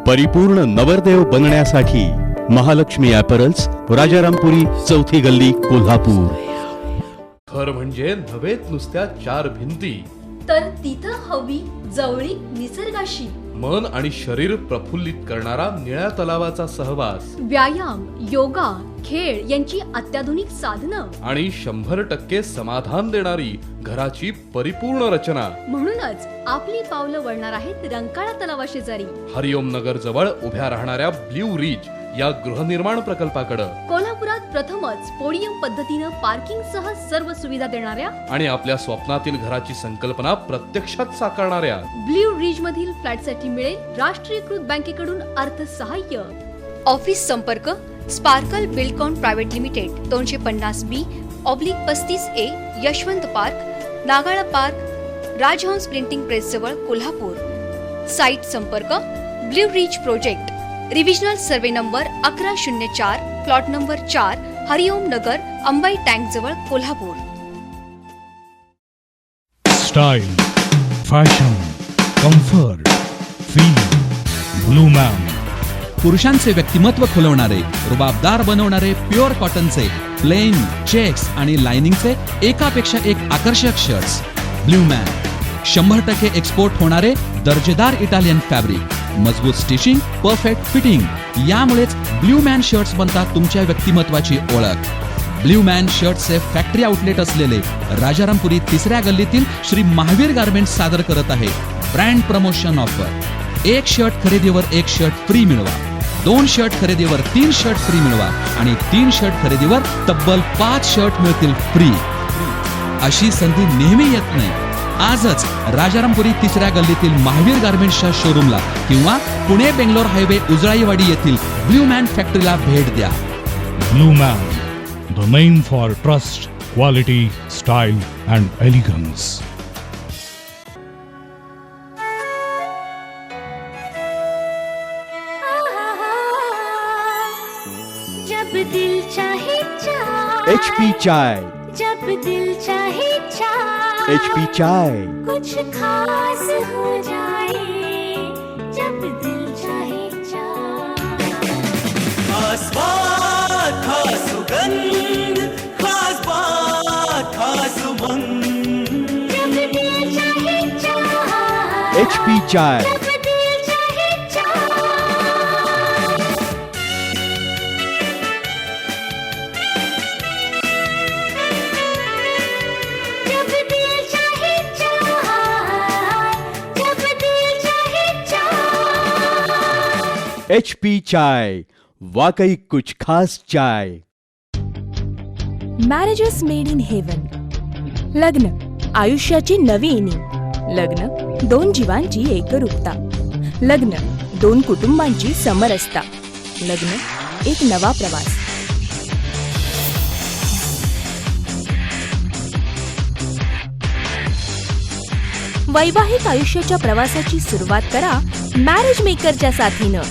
परिपूर्ण नवरदेव बनण्यासाठी महालक्ष्मी ॲपरल्स, राजारामपुरी, 4थी गल्ली, कोल्हापूर. घर म्हणजे नव्हेत नुसत्या 4 भिंती, तर तिथं हवी जवळीक निसर्गाशी. मन आणि शरीर प्रफुल्लित करणारा निळ्या तलावाचा सहवास, व्यायाम, योगा, खेळ यांची अत्याधुनिक साधनं आणि 100% समाधान देणारी घराची परिपूर्ण रचना. म्हणूनच आपली पावलं वळणार आहेत रंकाळा तलावाशेजारी हरिओम नगर जवळ उभ्या राहणाऱ्या ब्ल्यू रिज या गृहनिर्माण प्रकल्पाकडे. कोल्हापुरात प्रथमच पोडियम पद्धतीनं पार्किंग सह सर्व सुविधा देणाऱ्या आणि आपल्या स्वप्नातील घराची संकल्पना प्रत्यक्षात साकारणाऱ्या ब्ल्यू रिज मधील फ्लॅटसाठी मिळेल राष्ट्रीयकृत बँकेकडून अर्थसहाय्य. ऑफिस संपर्क sparkle buildcon private limited, 250B/35A, Yashwant park, Nagala park, Rajhans printing press जवळ, कोल्हापूर. साइट संपर्क blue ridge project, revisional survey number 1104, plot number 4, Hariom Nagar, Ambai tank जवळ, Kolhapur. Style, fashion, comfort, feel, blue man. पुरुषांचे व्यक्तिमत्व खुलवणारे, रुबाबदार बनवणारे प्युअर कॉटनचे, प्लेन, चेक्स आणि लाइनिंगचे एकापेक्षा एक आकर्षक शर्ट्स. ब्लू मॅन 100% एक्सपोर्ट होणारे दर्जेदार इटालियन फॅब्रिक, मजबूत स्टिचिंग, परफेक्ट फिटिंग. यामुळेच ब्ल्यू मॅन शर्ट्स बनतात तुमच्या व्यक्तिमत्वाची ओळख. ब्ल्यू मॅन शर्ट्सचे फॅक्टरी आउटलेट असलेले राजारामपुरी 3ऱ्या गल्लीतील श्री महावीर गारमेंट्स सादर करत आहे ब्रँड प्रमोशन ऑफर. 1 शर्ट खरेदीवर 1 शर्ट फ्री मिळवा, 2 शर्ट खरेदीवर 3 शर्ट फ्री मिळवा आणि 3 शर्ट खरेदीवर तब्बल 5 शर्ट मिळतील फ्री. अशी संधी नेहमी येत नाही. आजच राजारामपुरी 3ऱ्या गल्लीतील महावीर गारमेंट्सच्या शोरूमला किंवा पुणे बेंगलोर हायवे उजळाईवाडी येथील ब्ल्यू मॅन फॅक्टरीला भेट द्या. Blue man, the name for trust, quality, style and elegance. जब दिल चाहे चाय, HP चाय, जब दिल चाहे चाय, HP चाय. कुछ खास हो जाए, जब दिल चाहे चाय. खास बात, खास सुगंध, खास बात, खास मन. जब दिल चाहे चाय, HP चाय. HP चाय, वाकई कुछ खास चाय. Marriages made in heaven. लग्न आयुष्याची नवी इनिंग. लग्न दोन जीवांची एकरूपता. लग्न दोन कुटुंबांची समरसता. लग्न एक नवा प्रवास. वैवाहिक आयुष्याच्या प्रवासाची सुरुवात करा मॅरेज मेकरच्या साथीनं.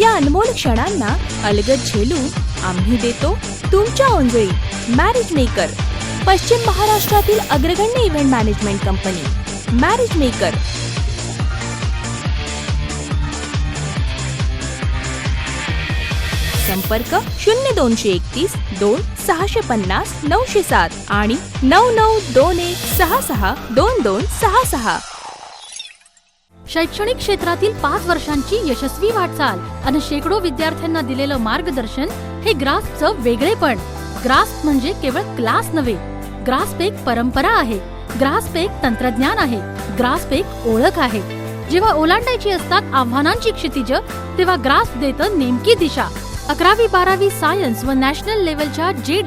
या अनमोल क्षणांना अलगद झेलून आम्ही देतो तुमच्या ओंजळी. मॅरेज मेकर, पश्चिम महाराष्ट्रातील अग्रगण्य event management company. Marriage maker. संपर्क 0231 2 650 907 आणि 9921662266. शैक्षणिक क्षेत्रातील 5 वर्षांची यशस्वी वाटचाल आणि शेकडो विद्यार्थ्यांना दिलेलं मार्गदर्शन हे ग्रास्पचं वेगळेपण. ग्रास्प म्हणजे केवळ क्लास नव्हे, ग्रास्प एक परंपरा आहे, ग्रास्प एक तंत्रज्ञान आहे, ग्रास्प एक ओळख आहे. जेव्हा ओलांडायची असतात आव्हानांची क्षितिज, तेव्हा ग्रास्प देतं नेमकी दिशा. 11वी 12वी सायन्स व नॅशनल लेव्हलच्या JEE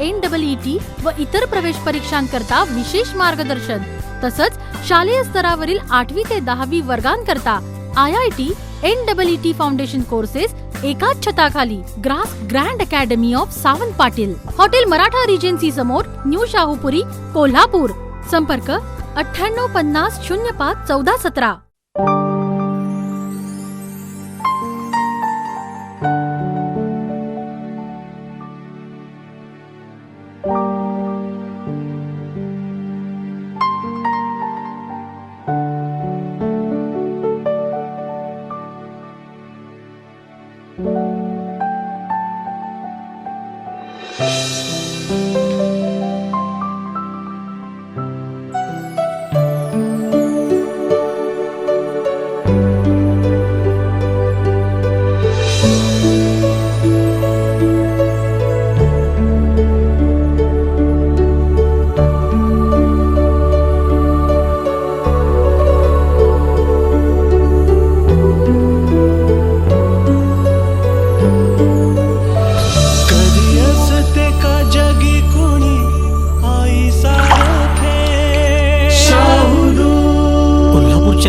NEET व इतर प्रवेश परीक्षांकरता विशेष मार्गदर्शन. तसंच शालेय स्तरावरील 8वी ते 10वी वर्गांकरता IIT NEET फाउंडेशन कोर्सेस एकाच छताखाली. Grasp grand academy of Sawant Patil, hotel Maratha regency समोर, न्यू शाहूपुरी, कोल्हापूर. संपर्क 9850 05 1417.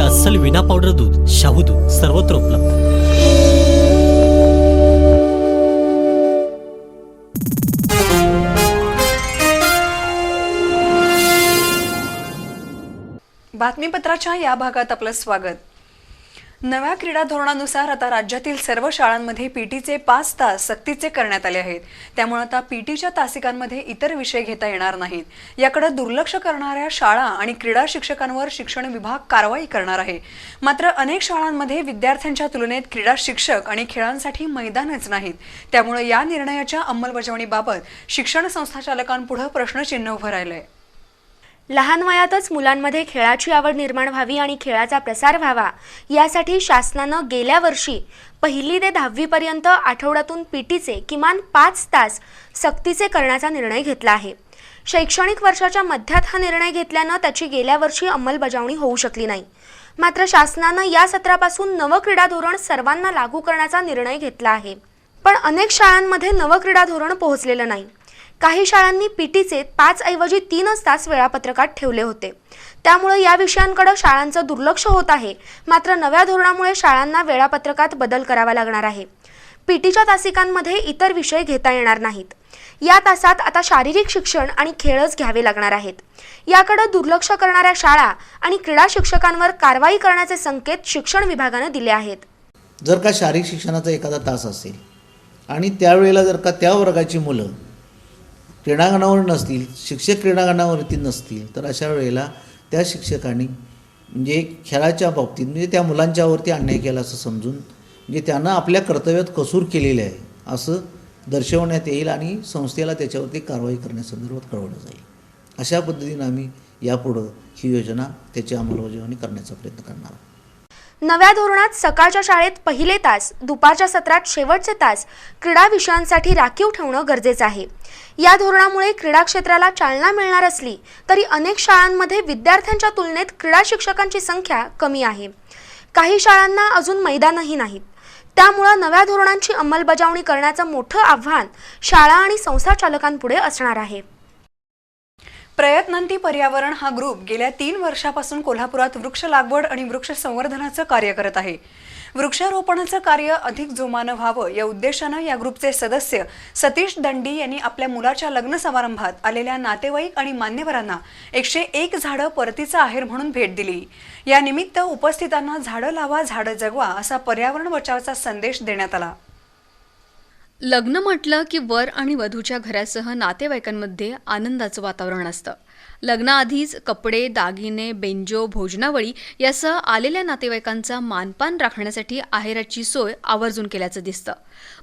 अस्सल विना पावडर दूध, शाहू दूध सर्वत्र उपलब्ध. बातमीपत्राच्या या भागात आपलं स्वागत. नव्या क्रीडा धोरणानुसार आता राज्यातील सर्व शाळांमध्ये पीटीचे 5 तास सक्तीचे करण्यात आले आहेत. त्यामुळे आता पीटीच्या तासिकांमध्ये इतर विषय घेता येणार नाहीत. याकडे दुर्लक्ष करणाऱ्या शाळा आणि क्रीडा शिक्षकांवर शिक्षण विभाग कारवाई करणार आहे. मात्र अनेक शाळांमध्ये विद्यार्थ्यांच्या तुलनेत क्रीडा शिक्षक आणि खेळांसाठी मैदानच नाहीत. त्यामुळे या निर्णयाच्या अंमलबजावणीबाबत शिक्षण संस्थाचालकांपुढे प्रश्नचिन्ह उभं राहिलंय. लहान वयातच मुलांमध्ये खेळाची आवड निर्माण व्हावी आणि खेळाचा प्रसार व्हावा यासाठी शासनानं गेल्या वर्षी 1ली ते 10वी पर्यंत आठवड्यातून पीटीचे किमान 5 तास सक्तीचे करण्याचा निर्णय घेतला आहे. शैक्षणिक वर्षाच्या मध्यात हा निर्णय घेतल्यानं त्याची गेल्या वर्षी अंमलबजावणी होऊ शकली नाही. मात्र शासनानं या सत्रापासून नवं क्रीडा धोरण सर्वांना लागू करण्याचा निर्णय घेतला आहे. पण अनेक शाळांमध्ये नवं क्रीडा धोरण पोहोचलेलं नाही. काही शाळांनी पीटीचे 5 ऐवजी 3 तास वेळापत्रकात ठेवले होते. त्यामुळे या विषयांकडे शाळांचं दुर्लक्ष होत आहे. मात्र नव्या धोरणामुळे शाळांना वेळापत्रकात बदल करावा लागणार आहे. पीटीच्या तासिकांमध्ये इतर विषय घेता येणार नाहीत. या तासात आता शारीरिक शिक्षण आणि खेळच घ्यावे लागणार आहेत. याकडे दुर्लक्ष करणाऱ्या शाळा आणि क्रीडा शिक्षकांवर कारवाई करण्याचे संकेत शिक्षण विभागाने दिले आहेत. जर का शारीरिक शिक्षणाचा एखादा तास असेल आणि त्यावेळेला जर का त्या वर्गाची मुलं क्रीडांगणावर नसतील, शिक्षक क्रीडांगणावरती नसतील, तर अशा वेळेला त्या शिक्षकांनी म्हणजे खेळाच्या बाबतीत म्हणजे त्या मुलांच्यावरती अन्याय केला असं समजून म्हणजे त्यांना आपल्या कर्तव्यात कसूर केलेले आहे असं दर्शवण्यात येईल आणि संस्थेला त्याच्यावरती कारवाई करण्यासंदर्भात कळवलं जाईल. अशा पद्धतीनं आम्ही यापुढं ही योजना त्याची अंमलबजावणी करण्याचा प्रयत्न करणार आहोत. नव्या धोरणात सकाळच्या शाळेत पहिले तास, दुपारच्या सत्रात शेवटचे तास क्रीडा विषयांसाठी राखीव ठेवणं गरजेचं आहे. या धोरणामुळे क्रीडा क्षेत्राला चालना मिळणार असली तरी अनेक शाळांमध्ये विद्यार्थ्यांच्या तुलनेत क्रीडा शिक्षकांची संख्या कमी आहे. काही शाळांना अजून मैदानही नाहीत. त्यामुळं नव्या धोरणांची अंमलबजावणी करण्याचं मोठं आव्हान शाळा आणि संस्था चालकांपुढे असणार आहे. प्रयत्नांती पर्यावरण हा ग्रुप गेल्या 3 वर्षापासून कोल्हापुरात वृक्ष लागवड आणि वृक्ष संवर्धनाचं कार्य करत आहे. वृक्षारोपणाचं कार्य अधिक जोमानं व्हावं या उद्देशानं या ग्रुपचे सदस्य सतीश दंडी यांनी आपल्या मुलाच्या लग्न समारंभात आलेल्या नातेवाईक आणि मान्यवरांना 101 झाडं परतीचा आहेर म्हणून भेट दिली. या निमित्त उपस्थितांना झाडं लावा झाडं जगवा असा पर्यावरण बचावाचा संदेश देण्यात आला. लग्न म्हटलं की वर आणि वधूच्या घरासह नातेवाईकांमध्ये आनंदाचं वातावरण असतं. लग्नाआधीच कपडे, दागिने, बेंजो, भोजनावळी यासह आलेल्या नातेवाईकांचा मानपान राखण्यासाठी आहेराची सोय आवर्जून केल्याचं दिसतं.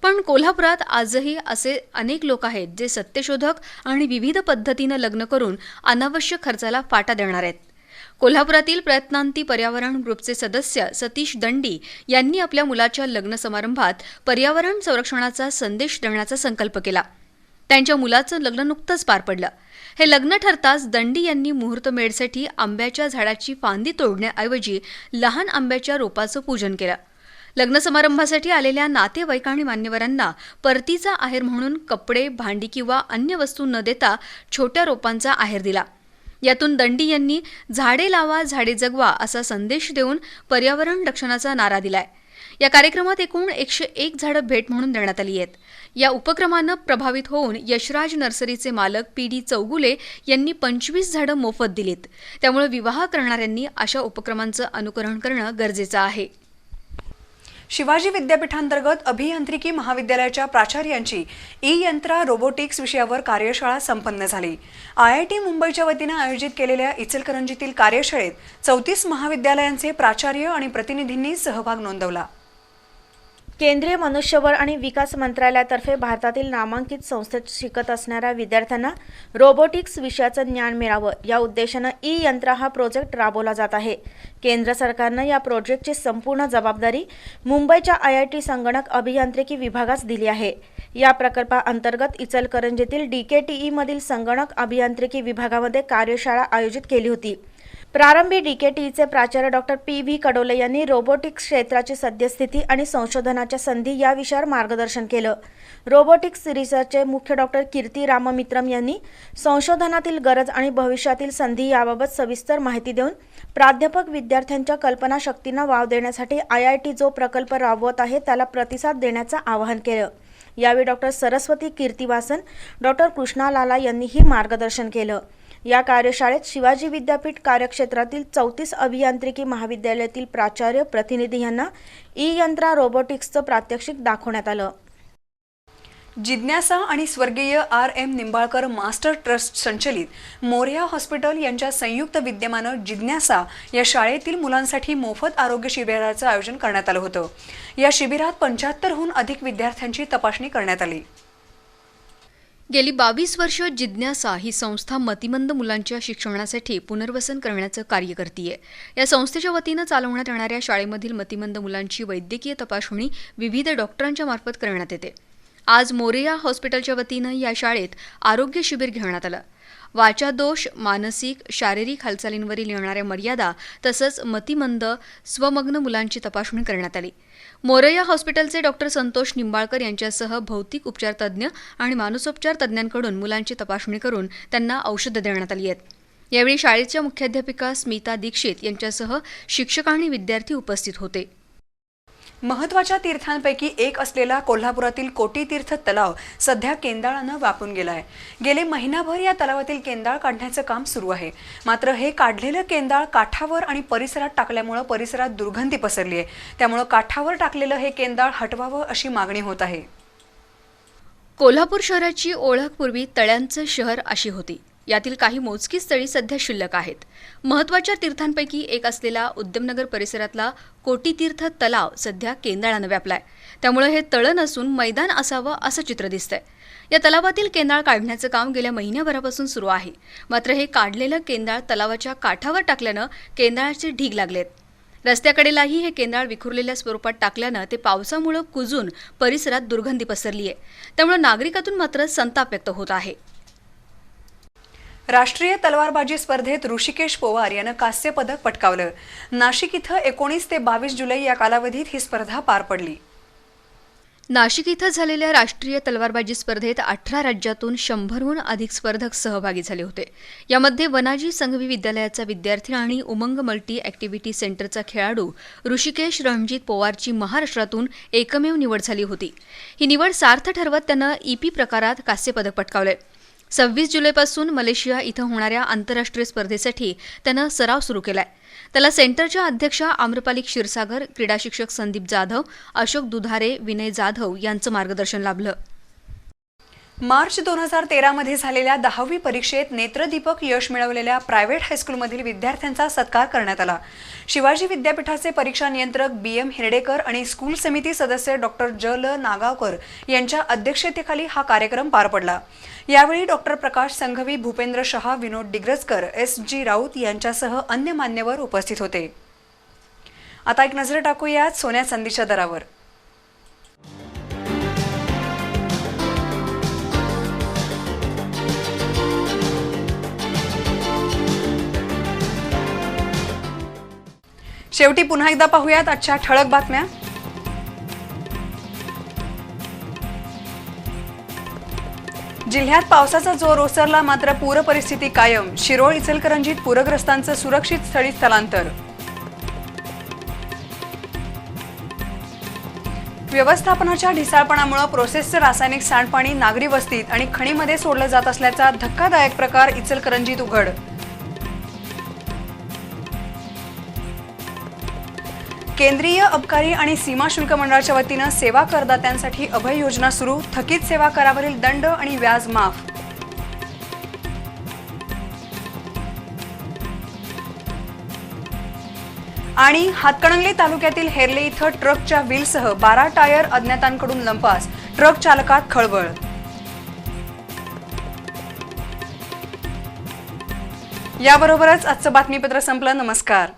पण कोल्हापुरात आजही असे अनेक लोक आहेत जे सत्यशोधक आणि विविध पद्धतीनं लग्न करून अनावश्यक खर्चाला फाटा देणार आहेत. कोल्हापुरातील प्रयत्नांती पर्यावरण ग्रुपचे सदस्य सतीश दंडी यांनी आपल्या मुलाच्या लग्न समारंभात पर्यावरण संरक्षणाचा संदेश देण्याचा संकल्प केला. त्यांच्या मुलाचं लग्न नुकतंच पार पडलं. हे लग्न ठरताच दंडी यांनी मुहूर्तमेढसाठी आंब्याच्या झाडाची फांदी तोडण्याऐवजी लहान आंब्याच्या रोपाचं पूजन केलं. लग्न समारंभासाठी आलेल्या नातेवाईक आणि मान्यवरांना परतीचा आहेर म्हणून कपडे, भांडी किंवा अन्य वस्तू न देता छोट्या रोपांचा आहेर दिला. यातून दंडी यांनी झाडे लावा झाडे जगवा असा संदेश देऊन पर्यावरण रक्षणाचा नारा दिलाय. या कार्यक्रमात एकूण 101 झाडं भेट म्हणून देण्यात आली आहेत. या उपक्रमानं प्रभावित होऊन यशराज नर्सरीचे मालक PD चौगुले यांनी 25 झाडं मोफत दिलीत. त्यामुळे विवाह करणाऱ्यांनी अशा उपक्रमांचं अनुकरण करणं गरजेचं आहे. शिवाजी विद्यापीठांतर्गत अभियांत्रिकी महाविद्यालयाच्या प्राचार्यांची ई-यंत्रा रोबोटिक्स विषयावर कार्यशाळा संपन्न झाली. IIT मुंबईच्या वतीनं आयोजित केलेल्या इचलकरंजीतील कार्यशाळेत 34 महाविद्यालयांचे प्राचार्य आणि प्रतिनिधींनी सहभाग नोंदवला. केंद्रीय मनुष्यबळ आणि विकास मंत्रालयातर्फे भारतातील नामांकित संस्थेत शिकत असणाऱ्या विद्यार्थ्यांना रोबोटिक्स विषयाचं ज्ञान मिळावं या उद्देशानं ई-यंत्रा हा प्रोजेक्ट राबवला जात आहे. केंद्र सरकारनं या प्रोजेक्टची संपूर्ण जबाबदारी मुंबईच्या IIT संगणक अभियांत्रिकी विभागास दिली आहे. या प्रकल्पाअंतर्गत इचलकरंजीतील DKTE मधील संगणक अभियांत्रिकी विभागामध्ये कार्यशाळा आयोजित केली होती. प्रारंभी DKTEचे प्राचार्य डॉक्टर PV कडोले यांनी रोबोटिक्स क्षेत्राची सद्यस्थिती आणि संशोधनाच्या संधी या विषयावर मार्गदर्शन केलं. रोबोटिक्स रिसर्चचे मुख्य डॉक्टर कीर्ती राममित्रम यांनी संशोधनातील गरज आणि भविष्यातील संधी याबाबत सविस्तर माहिती देऊन प्राध्यापक विद्यार्थ्यांच्या कल्पनाशक्तींना वाव देण्यासाठी IIT जो प्रकल्प राबवत आहे त्याला प्रतिसाद देण्याचं आवाहन केलं. यावेळी डॉक्टर सरस्वती कीर्तिवासन, डॉक्टर कृष्णा लाला यांनीही मार्गदर्शन केलं. या कार्यशाळेत शिवाजी विद्यापीठ कार्यक्षेत्रातील 34 अभियांत्रिकी महाविद्यालयातील प्राचार्य प्रतिनिधी यांना ई-यंत्रा रोबोटिक्सचं प्रात्यक्षिक दाखवण्यात आलं. जिज्ञासा आणि स्वर्गीय RM निंबाळकर मास्टर ट्रस्ट संचलित मोरया हॉस्पिटल यांच्या संयुक्त विद्यमानं जिज्ञासा या शाळेतील मुलांसाठी मोफत आरोग्य शिबिराचं आयोजन करण्यात आलं होतं. या शिबिरात 75हून अधिक विद्यार्थ्यांची तपासणी करण्यात आली. गेली 22 वर्ष जिज्ञासा ही संस्था मतिमंद मुलांच्या शिक्षणासाठी पुनर्वसन करण्याचं कार्य करतेय. या संस्थेच्या वतीनं चालवण्यात येणाऱ्या शाळेमधील मतिमंद मुलांची वैद्यकीय तपासणी विविध डॉक्टरांच्या मार्फत करण्यात येते. आज मोरया हॉस्पिटलच्या वतीनं या शाळेत आरोग्य शिबिर घेण्यात आलं. वाचादोष, मानसिक, शारीरिक हालचालींवरील येणाऱ्या मर्यादा तसंच मतिमंद, स्वमग्न मुलांची तपासणी करण्यात आली. मोरया हॉस्पिटलचे डॉक्टर संतोष निंबाळकर यांच्यासह भौतिक उपचार तज्ज्ञ आणि मानसोपचार तज्ज्ञांकडून मुलांची तपासणी करून त्यांना औषधं देण्यात आली आहेत. यावेळी शाळेच्या मुख्याध्यापिका स्मिता दीक्षित यांच्यासह शिक्षक आणि विद्यार्थी उपस्थित होते. महत्त्वाच्या तीर्थांपैकी एक असलेला कोल्हापुरातील कोटीतीर्थ तलाव सध्या केंदाळानं व्यापून गेलाय. गेले महिनाभर या तलावातील केंदाळ काढण्याचं काम सुरू आहे. मात्र हे काढलेलं केंदाळ काठावर आणि परिसरात टाकल्यामुळे परिसरात दुर्गंधी पसरली आहे. त्यामुळे काठावर टाकलेलं हे केंदाळ हटवावं अशी मागणी होत आहे. कोल्हापूर शहराची ओळख पूर्वी तळ्यांचं शहर अशी होती. यातील काही मोजकीच तळी सध्या शिल्लक आहेत. महत्त्वाच्या तीर्थांपैकी एक असलेला उद्यमनगर परिसरातला कोटीतीर्थ तलाव सध्या केंदाळानं व्यापलाय. त्यामुळे हे तळं नसून मैदान असावं असं चित्र दिसतंय. या तलावातील केंदाळ काढण्याचं काम गेल्या महिन्याभरापासून सुरू आहे. मात्र हे काढलेलं केंदाळ तलावाच्या काठावर टाकल्यानं केंदाळाचे ढीग लागलेत. रस्त्याकडेलाही हे केंदाळ विखुरलेल्या स्वरूपात टाकल्यानं ते पावसामुळे कुजून परिसरात दुर्गंधी पसरली आहे. त्यामुळे नागरिकातून मात्र संताप व्यक्त होत आहे. राष्ट्रीय तलवारबाजी स्पर्धेत ऋषिकेश पोवार यानं कांस्य पदक पटकावलं. नाशिक इथं 19 ते 22 जुलै या कालावधीत ही स्पर्धा पार पडली. नाशिक इथं झालेल्या राष्ट्रीय तलवारबाजी स्पर्धेत 18 राज्यातून 100हून अधिक स्पर्धक सहभागी झाले होते. यामध्ये वनाजी संघवी विद्यालयाचा विद्यार्थी आणि उमंग मल्टी ॲक्टिव्हिटी सेंटरचा खेळाडू ऋषिकेश रणजित पोवारची महाराष्ट्रातून एकमेव निवड झाली होती. ही निवड सार्थ ठरवत त्यानं ईपी प्रकारात कांस्य पदक पटकावलंय. 26 जुलैपासून मलेशिया इथं होणाऱ्या आंतरराष्ट्रीय स्पर्धेसाठी त्यानं सराव सुरू केलाय. त्याला सेंटरच्या अध्यक्षा आम्रपाली क्षीरसागर, क्रीडा शिक्षक संदीप जाधव, अशोक दुधारे, विनय जाधव यांचं मार्गदर्शन लाभलं. मार्च 2013 मध्ये झालेल्या 10वी परीक्षेत नेत्रदीपक यश मिळवलेल्या प्रायव्हेट हायस्कूलमधील विद्यार्थ्यांचा सत्कार करण्यात आला. शिवाजी विद्यापीठाचे परीक्षा नियंत्रक BM हिरडेकर आणि स्कूल समिती सदस्य डॉक्टर J.L. नागावकर यांच्या अध्यक्षतेखाली हा कार्यक्रम पार पडला. यावेळी डॉक्टर प्रकाश संघवी, भूपेंद्र शहा, विनोद डिग्रजकर, S.G. राऊत यांच्यासह अन्य मान्यवर उपस्थित होते. आता एक नजर टाकूयात सोन्या चांदीच्या दरावर. शेवटी पुन्हा एकदा पाहूयात आजच्या ठळक बातम्या. जिल्ह्यात पावसाचा जोर ओसरला, मात्र पूर परिस्थिती कायम. शिरोळ इचलकरंजीत पूरग्रस्तांचं सुरक्षित स्थळी स्थलांतर. व्यवस्थापनाच्या ढिसाळपणामुळे प्रोसेसचं रासायनिक सांडपाणी नागरी वस्तीत आणि खणीमध्ये सोडलं जात असल्याचा धक्कादायक प्रकार इचलकरंजीत उघड. केंद्रीय अबकारी आणि सीमा शुल्क मंडळाच्या वतीनं सेवा करदात्यांसाठी अभय योजना सुरू. थकीत सेवा करावरील दंड आणि व्याज माफ. आणि हातकणंगले तालुक्यातील हेरले इथं ट्रकच्या व्हीलसह 12 टायर अज्ञातांकडून लंपास. ट्रक चालकात खळबळ. याबरोबरच आजचं बातमीपत्र संपलं. नमस्कार.